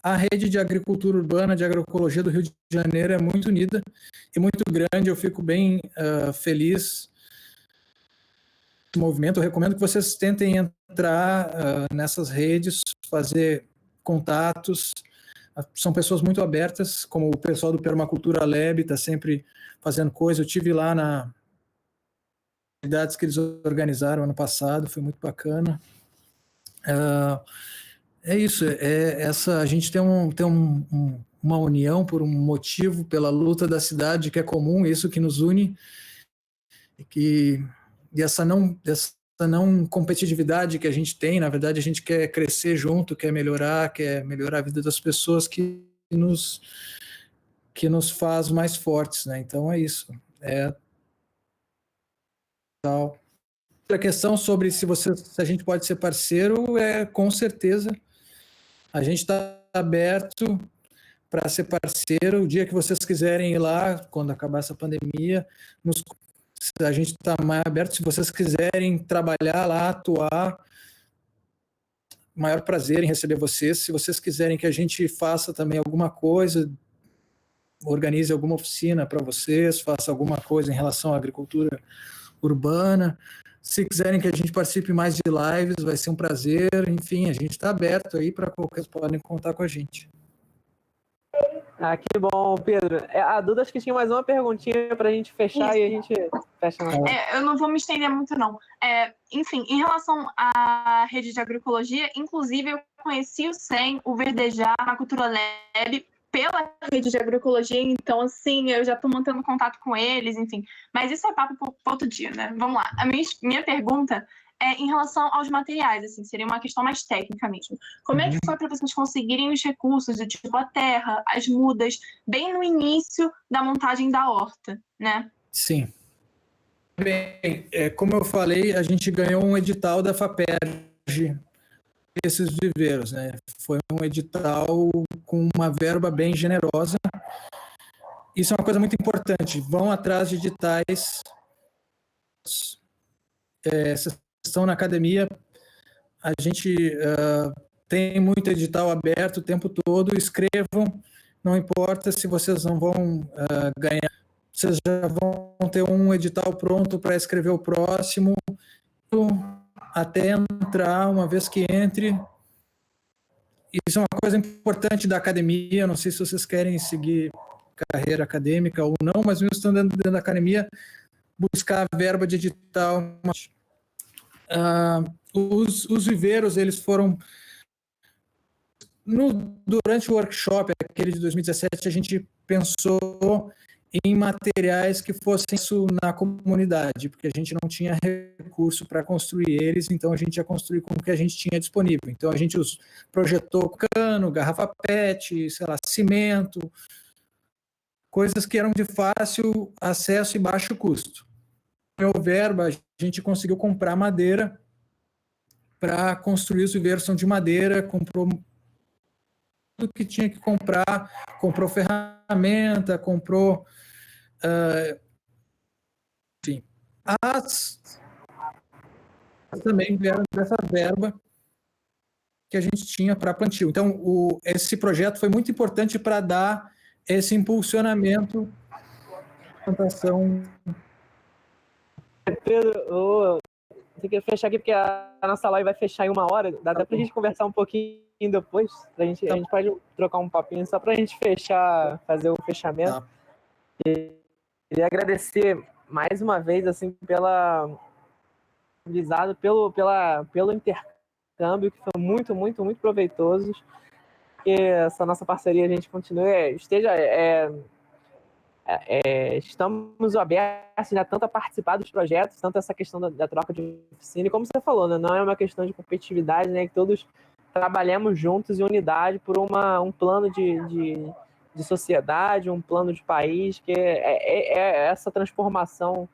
A rede de agricultura urbana, de agroecologia do Rio de Janeiro é muito unida e muito grande, eu fico bem feliz com o movimento. Eu recomendo que vocês tentem entrar nessas redes, fazer contatos. São pessoas muito abertas, como o pessoal do Permacultura Lab está sempre fazendo coisa. Eu tive lá na atividades que eles organizaram ano passado, foi muito bacana. É isso, a gente tem uma união por um motivo, pela luta da cidade que é comum, isso que nos une, e essa não competitividade que a gente tem, na verdade a gente quer crescer junto, quer melhorar a vida das pessoas que nos faz mais fortes, né? Então é isso. Outra questão sobre se a gente pode ser parceiro, com certeza a gente está aberto para ser parceiro. O dia que vocês quiserem ir lá, quando acabar essa pandemia, a gente está mais aberto. Se vocês quiserem trabalhar lá, atuar, maior prazer em receber vocês. Se vocês quiserem que a gente faça também alguma coisa organize alguma oficina para vocês, faça alguma coisa em relação à agricultura urbana. Se quiserem que a gente participe mais de lives, vai ser um prazer. Enfim, a gente está aberto aí para qualquer, podem contar com a gente. Ah, que bom, Pedro. A Duda acho que tinha mais uma perguntinha para a gente fechar. Isso. E a gente fecha. Eu não vou me estender muito, não. Enfim, em relação à rede de agroecologia, inclusive eu conheci o SEM, o Verdejar, a Cultura Lab, pela rede de agroecologia, então, assim, eu já estou mantendo contato com eles, enfim. Mas isso é papo para outro dia, né? Vamos lá. A minha pergunta é em relação aos materiais, assim, seria uma questão mais técnica mesmo. Como é que foi para vocês conseguirem os recursos, do tipo a terra, as mudas, bem no início da montagem da horta, né? Sim. Bem, como eu falei, a gente ganhou um edital da FAPERJ, esses viveiros, né? Foi um edital com uma verba bem generosa. Isso é uma coisa muito importante. Vão atrás de editais. Vocês estão na academia, a gente tem muito edital aberto o tempo todo. Escrevam, não importa se vocês não vão ganhar. Vocês já vão ter um edital pronto para escrever o próximo, até entrar, uma vez que entre. Isso é uma coisa importante da academia, não sei se vocês querem seguir carreira acadêmica ou não, mas mesmo estando dentro da academia, buscar a verba de edital. Os viveiros, eles foram... Durante o workshop, aquele de 2017, a gente pensou em materiais que fossem isso na comunidade, porque a gente não tinha recurso para construir eles, então a gente ia construir com o que a gente tinha disponível. Então a gente projetou cano, garrafa PET, sei lá, cimento, coisas que eram de fácil acesso e baixo custo. Com o verba, a gente conseguiu comprar madeira para construir os viveiros. São de madeira, comprou tudo que tinha que comprar, comprou ferramenta, comprou... enfim, também vieram dessa verba que a gente tinha para plantio. Então, esse projeto foi muito importante para dar esse impulsionamento à plantação. Pedro, tem que fechar aqui porque a nossa live vai fechar em 1 hora. Dá até para a gente conversar um pouquinho depois. A gente pode trocar um papinho só para a gente fechar, fazer o fechamento. Tá. Queria agradecer mais uma vez assim pelo intercâmbio, que foi muito, muito, muito proveitoso. Que essa nossa parceria a gente continue, estamos abertos, né, tanto a participar dos projetos, tanto essa questão da troca de oficina, e como você falou, né, não é uma questão de competitividade, né, que todos trabalhamos juntos em unidade por um plano de sociedade, um plano de país, que é essa transformação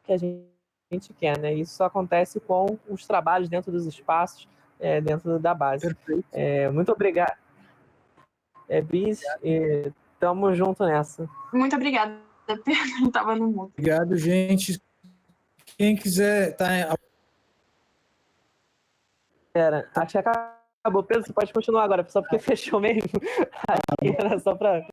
que a gente quer, né? Isso só acontece com os trabalhos dentro dos espaços, dentro da base. Muito obrigado, Bis, tamo junto nessa. Muito obrigada, Pedro, estava no mundo. Obrigado, gente. Quem quiser... Acho que acabou. Pedro, você pode continuar agora, só porque fechou mesmo. Aqui era só para...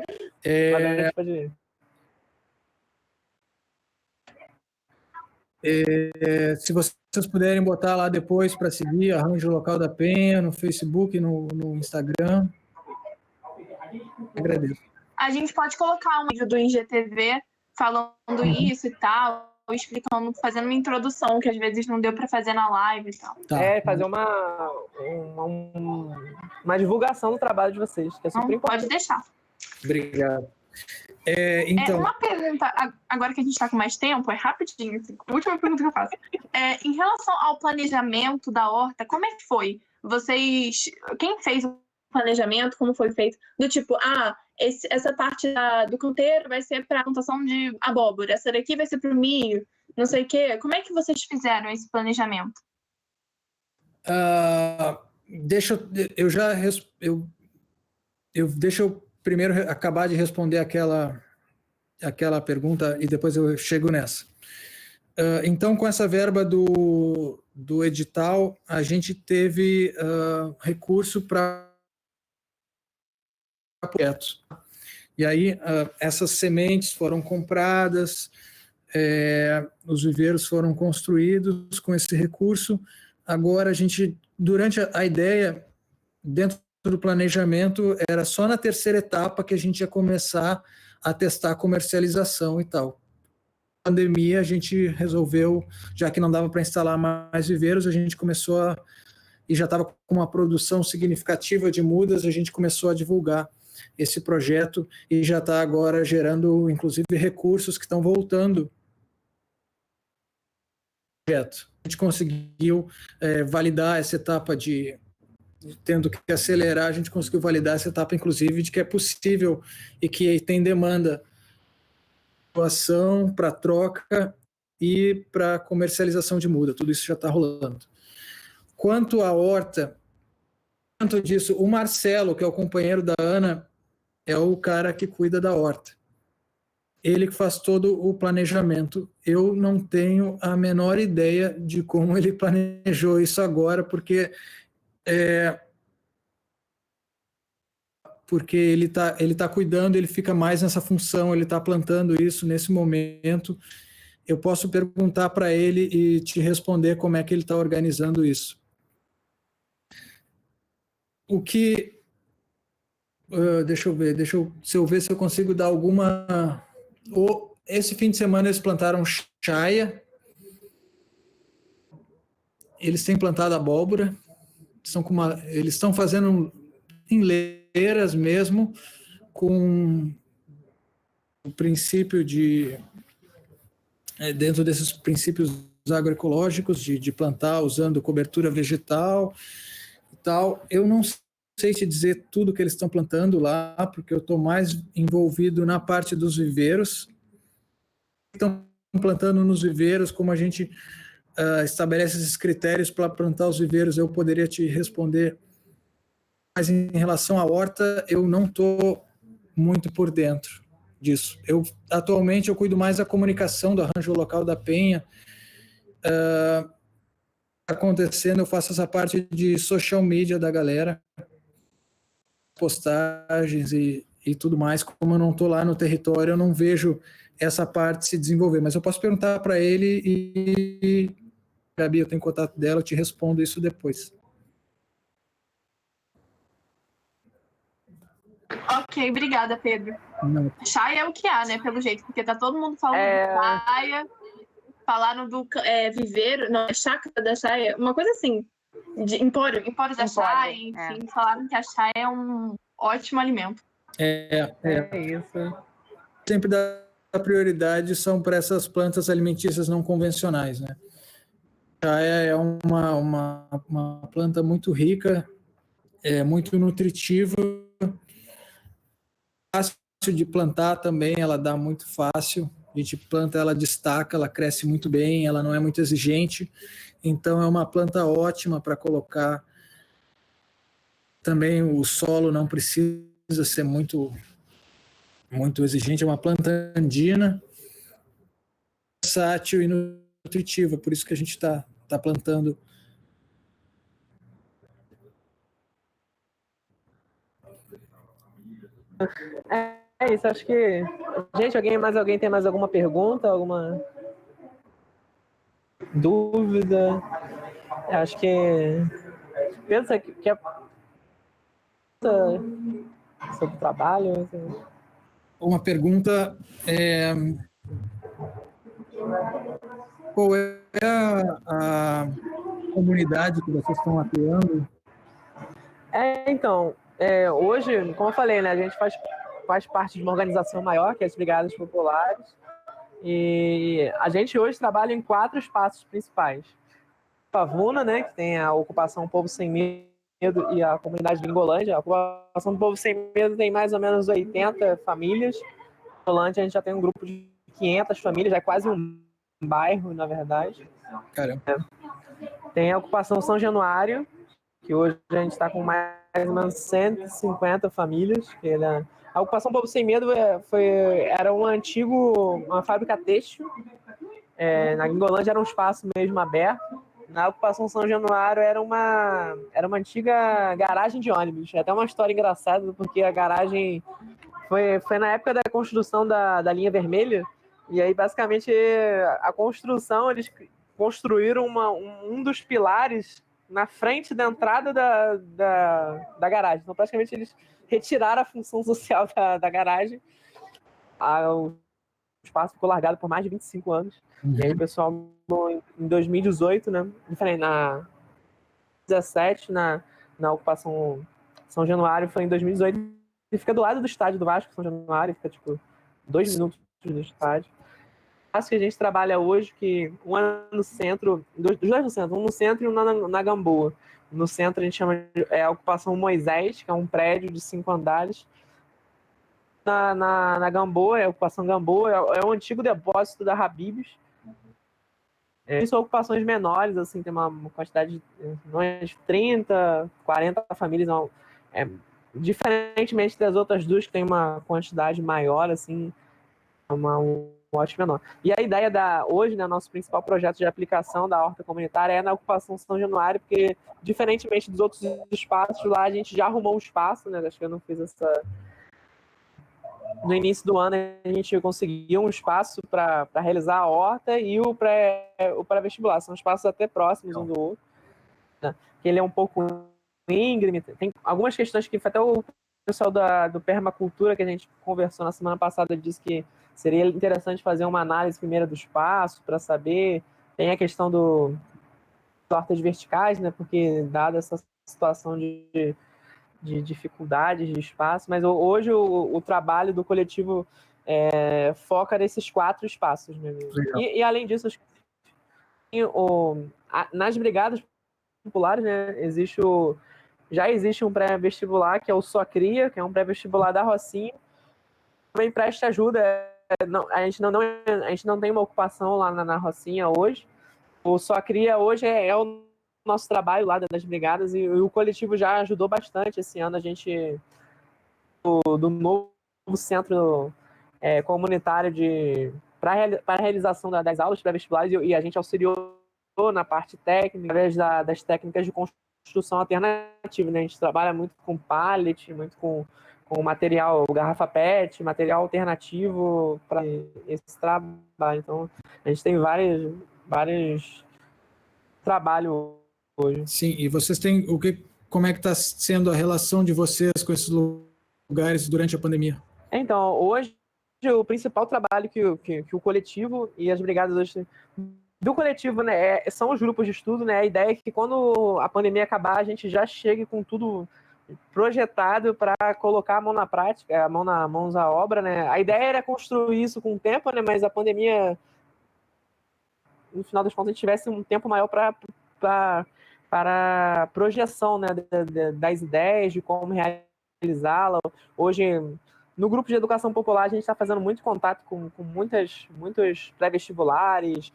se vocês puderem botar lá depois para seguir, Arranjo Local da Penha, no Facebook, no Instagram. Agradeço. A gente pode colocar um vídeo do IGTV falando isso e tal, explicando, fazendo uma introdução, que às vezes não deu para fazer na live e tal. Tá. Fazer uma divulgação do trabalho de vocês, que é super importante. Pode deixar. Obrigado. Então... uma pergunta, agora que a gente está com mais tempo, é rapidinho, assim, a última pergunta que eu faço. Em relação ao planejamento da horta, como é que foi? Quem fez o planejamento, como foi feito? Do tipo, essa parte do canteiro vai ser para a plantação de abóbora, essa daqui vai ser para o milho, não sei o quê. Como é que vocês fizeram esse planejamento? Deixa eu primeiro acabar de responder aquela pergunta e depois eu chego nessa. Então, com essa verba do edital, a gente teve recurso para projetos. E aí essas sementes foram compradas, os viveiros foram construídos com esse recurso. Agora a gente, durante a ideia, dentro do planejamento, era só na terceira etapa que a gente ia começar a testar a comercialização e tal. Na pandemia, a gente resolveu, já que não dava para instalar mais viveiros, a gente começou e já estava com uma produção significativa de mudas, a gente começou a divulgar esse projeto e já está agora gerando, inclusive, recursos que estão voltando. A gente conseguiu validar essa etapa tendo que acelerar, a gente conseguiu validar essa etapa, inclusive, de que é possível e que tem demanda para troca e para comercialização de muda. Tudo isso já está rolando. Quanto à horta, quanto disso, o Marcelo, que é o companheiro da Ana, é o cara que cuida da horta. Ele que faz todo o planejamento. Eu não tenho a menor ideia de como ele planejou isso agora, porque ele tá cuidando, ele fica mais nessa função, ele está plantando isso nesse momento. Eu posso perguntar para ele e te responder como é que ele está organizando isso. O que... deixa eu ver se eu consigo dar alguma... Esse fim de semana eles plantaram chaia, eles têm plantado abóbora, eles estão fazendo em leiras mesmo, com o princípio dentro desses princípios agroecológicos, de plantar usando cobertura vegetal e tal. Eu não sei te dizer tudo que eles estão plantando lá, porque eu estou mais envolvido na parte dos viveiros. Estão plantando nos viveiros, como a gente estabelece esses critérios para plantar os viveiros, eu poderia te responder. Mas em relação à horta, eu não estou muito por dentro disso. Atualmente eu cuido mais da comunicação do arranjo local da Penha. Acontecendo, eu faço essa parte de social media da galera, postagens e tudo mais. Como eu não estou lá no território, eu não vejo essa parte se desenvolver, mas eu posso perguntar para ele e Gabi, eu tenho contato dela, eu te respondo isso depois. Ok, obrigada, Pedro. Chaia é o que há, né, pelo jeito, porque tá todo mundo falando de chaia, falaram do viveiro, não, chácara da chaia, uma coisa assim, de empório da chaia, enfim, falaram que a chaia é um ótimo alimento. É isso. Sempre dá prioridade são para essas plantas alimentícias não convencionais, né? A chaia é uma planta muito rica, muito nutritiva, fácil de plantar também, ela dá muito fácil, a gente planta, ela destaca, ela cresce muito bem, ela não é muito exigente, então é uma planta ótima para colocar. Também o solo não precisa ser muito exigente, é uma planta andina, versátil e nutritiva, por isso que a gente está plantando. É isso, acho que... Gente, alguém tem mais alguma pergunta, alguma dúvida? Acho que... Pensa que é... sobre o trabalho? Assim. Uma pergunta qual é a comunidade que vocês estão atuando? Então, hoje, como eu falei, né, a gente faz parte de uma organização maior, que é as Brigadas Populares, e a gente hoje trabalha em 4 espaços principais. Pavuna, né, que tem a ocupação Povo Sem Medo e a comunidade de Lingolândia. A ocupação do Povo Sem Medo tem mais ou menos 80 famílias. Em Lingolândia a gente já tem um grupo de 500 famílias, é quase um bairro, na verdade. Caramba. Tem a ocupação São Januário, que hoje a gente está com mais ou menos 150 famílias. A ocupação Povo Sem Medo era uma fábrica têxtil. Na Lingolândia era um espaço mesmo aberto. Na ocupação São Januário era uma antiga garagem de ônibus. É até uma história engraçada, porque a garagem Foi na época da construção da linha vermelha, e aí basicamente a construção, eles construíram um dos pilares na frente da entrada da garagem. Então praticamente eles retiraram a função social da garagem. O espaço ficou largado por mais de 25 anos. E aí o pessoal, em 2018, né, diferente, na 2017, na ocupação São Januário, foi em 2018, e fica do lado do estádio do Vasco, São Januário, fica tipo 2 minutos do estádio. Acho que a gente trabalha hoje, que um é no centro, dois no centro, um no centro e um na Gamboa. No centro a gente chama a ocupação Moisés, que é um prédio de 5 andares. Na Gamboa, a ocupação Gamboa, é o antigo depósito da Habib's. São ocupações menores, assim, tem uma quantidade de 30, 40 famílias. Diferentemente das outras duas, que tem uma quantidade maior, assim, um lote menor. E a ideia hoje, né, nosso principal projeto de aplicação da horta comunitária é na ocupação São Januário, porque, diferentemente dos outros espaços, lá a gente já arrumou um espaço, né, acho que eu não fiz essa... No início do ano, a gente conseguiu um espaço para realizar a horta e o pré-vestibular. São espaços até próximos um do outro. Né? Ele é um pouco íngreme. Tem algumas questões que até o pessoal do Permacultura, que a gente conversou na semana passada, disse que seria interessante fazer uma análise primeiro do espaço para saber. Tem a questão das hortas verticais, né? Porque dada essa situação de dificuldades de espaço, mas hoje o trabalho do coletivo foca nesses 4 espaços. Né? E além disso, nas brigadas populares, né, já existe um pré-vestibular, que é o Só Cria, que é um pré-vestibular da Rocinha, também presta ajuda. A gente não tem uma ocupação lá na Rocinha hoje. O Só Cria hoje é o nosso trabalho lá das brigadas, e o coletivo já ajudou bastante esse ano. A gente, do novo centro comunitário para a realização das aulas pré-vestibulares, e a gente auxiliou na parte técnica, através das técnicas de construção alternativa. Né? A gente trabalha muito com pallet, muito com material, garrafa PET, material alternativo para esse trabalho. Então, a gente tem vários trabalhos hoje. Sim, e vocês têm como é que está sendo a relação de vocês com esses lugares durante a pandemia? Então, hoje o principal trabalho que o coletivo e as brigadas hoje do coletivo, né, são os grupos de estudo, né? A ideia é que quando a pandemia acabar, a gente já chegue com tudo projetado para colocar a mão na prática, mãos à obra, né? A ideia era construir isso com o tempo, né? Mas a pandemia, no final das contas, a gente tivesse um tempo maior para projeção, né, das ideias, de como realizá-la. Hoje, no grupo de educação popular, a gente está fazendo muito contato com muitos pré-vestibulares.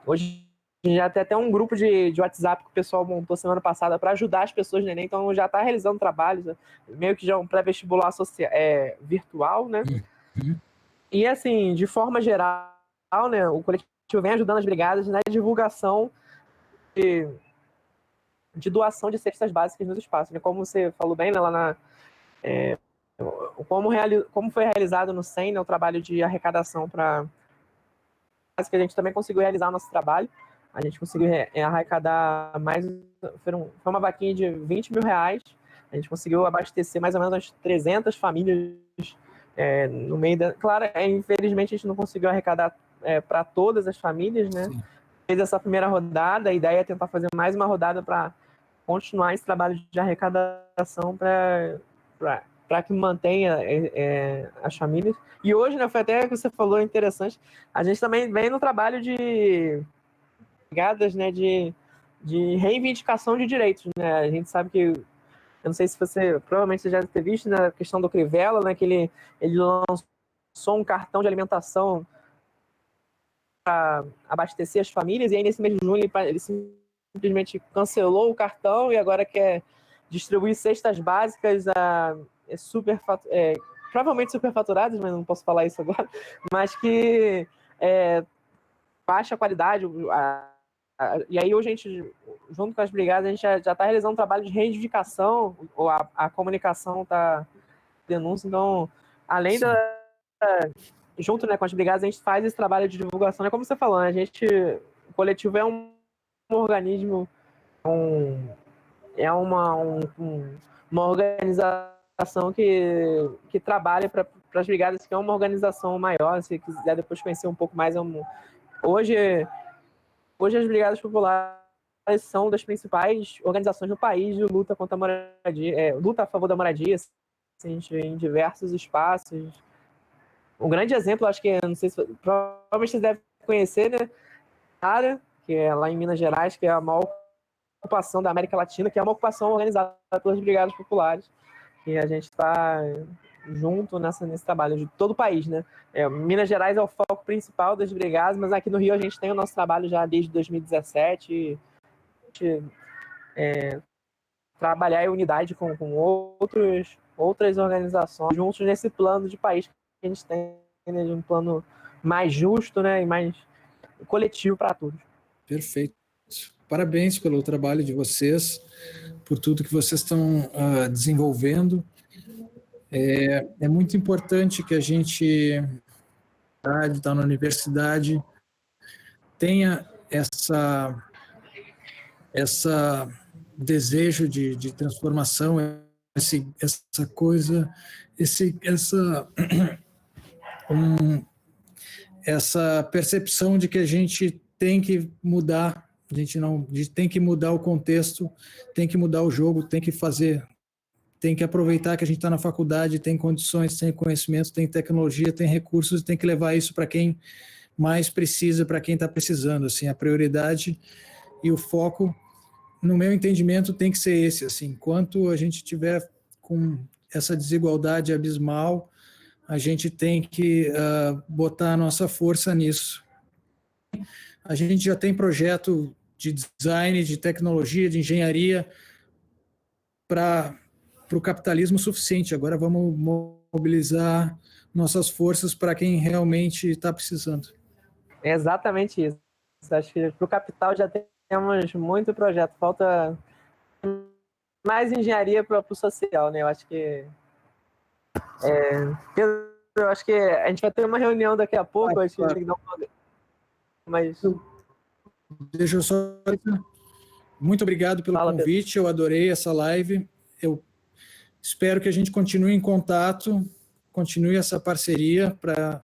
Hoje já tem até um grupo de WhatsApp que o pessoal montou semana passada para ajudar as pessoas no Enem, então já está realizando trabalhos, meio que já um pré-vestibular virtual, né? E assim, de forma geral, né, o coletivo vem ajudando as brigadas na divulgação de doação de cestas básicas nos espaços, né? Como você falou bem, né, lá como foi realizado no SEM, né, o trabalho de arrecadação para que a gente também conseguiu realizar o nosso trabalho. A gente conseguiu arrecadar foi uma vaquinha de R$20 mil. A gente conseguiu abastecer mais ou menos umas 300 famílias no meio da... Claro, infelizmente a gente não conseguiu arrecadar para todas as famílias, né? Sim. Fez essa primeira rodada, a ideia é tentar fazer mais uma rodada para continuar esse trabalho de arrecadação para que mantenha as famílias. E hoje, né, foi até que você falou interessante, a gente também vem no trabalho de brigadas, né, de reivindicação de direitos, né? A gente sabe que, eu não sei se provavelmente você já deve ter visto, né, a questão do Crivella, né, que ele lançou um cartão de alimentação para abastecer as famílias, e aí nesse mês de junho ele simplesmente cancelou o cartão e agora quer distribuir cestas básicas provavelmente superfaturadas, mas não posso falar isso agora, mas que baixa qualidade. E aí hoje a gente, junto com as brigadas, a gente já está realizando um trabalho de reivindicação, ou a comunicação está denúncia, então além junto, né, com as brigadas, a gente faz esse trabalho de divulgação, né? Como você falou, né? O coletivo é um organismo, é uma organização que trabalha para as brigadas, que é uma organização maior. Se quiser depois conhecer um pouco mais, hoje as brigadas populares são das principais organizações no país de luta contra a moradia, luta a favor da moradia, assim, em diversos espaços. Um grande exemplo, acho que, não sei se provavelmente vocês devem conhecer, né? Que é lá em Minas Gerais, que é a maior ocupação da América Latina, que é uma ocupação organizada pelas brigadas populares. E a gente está junto nesse trabalho de todo o país, né? Minas Gerais é o foco principal das brigadas, mas aqui no Rio a gente tem o nosso trabalho já desde 2017, trabalhar em unidade com outras organizações juntos nesse plano de país que a gente tem, né, de um plano mais justo, né, e mais coletivo para todos. Perfeito. Parabéns pelo trabalho de vocês, por tudo que vocês estão desenvolvendo. É muito importante que a gente está na universidade tenha essa desejo de transformação, essa coisa, essa percepção de que a gente tem que mudar, tem que mudar o contexto, tem que mudar o jogo, tem que aproveitar que a gente está na faculdade, tem condições, tem conhecimento, tem tecnologia, tem recursos, tem que levar isso para quem mais precisa, para quem está precisando. Assim, a prioridade e o foco, no meu entendimento, tem que ser esse. Assim, enquanto a gente tiver com essa desigualdade abismal, a gente tem que botar a nossa força nisso. A gente já tem projeto de design, de tecnologia, de engenharia para o capitalismo suficiente. Agora vamos mobilizar nossas forças para quem realmente está precisando. É exatamente isso. Acho que para o capital já temos muito projeto. Falta mais engenharia para o social, né? Eu acho que eu acho que a gente vai ter uma reunião daqui a pouco. Acho que tem que dar mas deixa eu só. Muito obrigado pelo convite. Pedro. Eu adorei essa live. Eu espero que a gente continue em contato, continue essa parceria para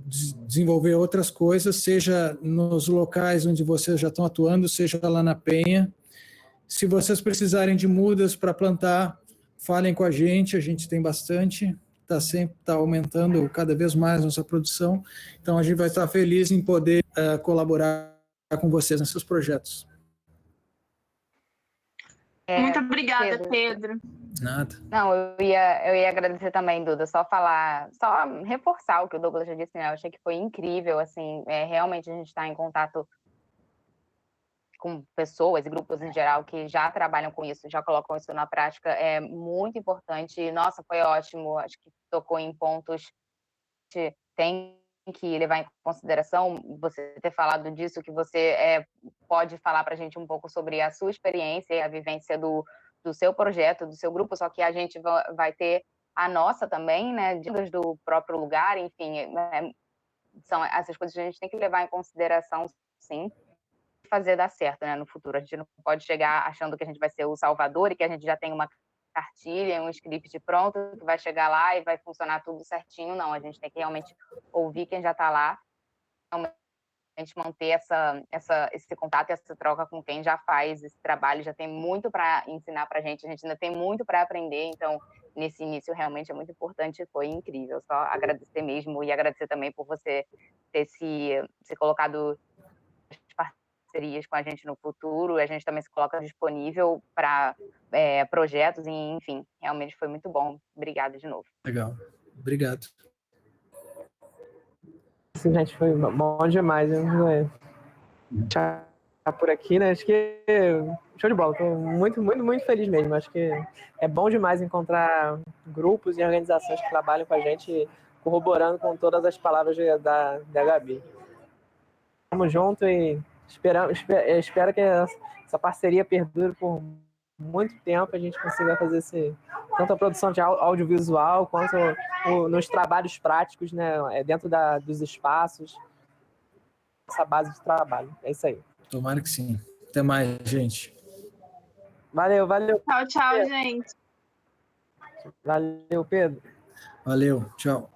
desenvolver outras coisas, seja nos locais onde vocês já estão atuando, seja lá na Penha. Se vocês precisarem de mudas para plantar, falem com a gente tem bastante, está aumentando cada vez mais nossa produção, então a gente vai estar feliz em poder colaborar com vocês nesses projetos. Muito obrigada, Pedro. Nada. Não, eu ia agradecer também, Duda, só reforçar o que o Douglas já disse, né? Eu achei que foi incrível, assim, realmente a gente está em contato com pessoas e grupos em geral que já trabalham com isso, já colocam isso na prática, é muito importante. Nossa, foi ótimo, acho que tocou em pontos que tem que levar em consideração, você ter falado disso, que você pode falar para a gente um pouco sobre a sua experiência e a vivência do seu projeto, do seu grupo, só que a gente vai ter a nossa também, né, do próprio lugar, enfim, são essas coisas que a gente tem que levar em consideração, sim, fazer dar certo, né, no futuro. A gente não pode chegar achando que a gente vai ser o salvador e que a gente já tem uma cartilha, um script pronto, que vai chegar lá e vai funcionar tudo certinho. Não, a gente tem que realmente ouvir quem já está lá, realmente manter esse contato, essa troca com quem já faz esse trabalho, já tem muito para ensinar para a gente ainda tem muito para aprender, então, nesse início, realmente é muito importante, foi incrível, só agradecer mesmo, e agradecer também por você ter se colocado parcerias com a gente no futuro, a gente também se coloca disponível para projetos, e, enfim, realmente foi muito bom. Obrigada de novo. Legal, obrigado. Sim, gente, foi bom demais, né? Tá por aqui, né? Acho que show de bola, tô muito, muito, muito feliz mesmo. Acho que é bom demais encontrar grupos e organizações que trabalham com a gente, corroborando com todas as palavras da Gabi. Vamos junto e espero que essa parceria perdure por muito tempo, a gente consiga fazer esse tanto a produção de audiovisual quanto nos trabalhos práticos, né, dentro dos espaços, essa base de trabalho. É isso aí. Tomara que sim. Até mais, gente. Valeu. Tchau, tchau, gente. Valeu, Pedro. Valeu, tchau.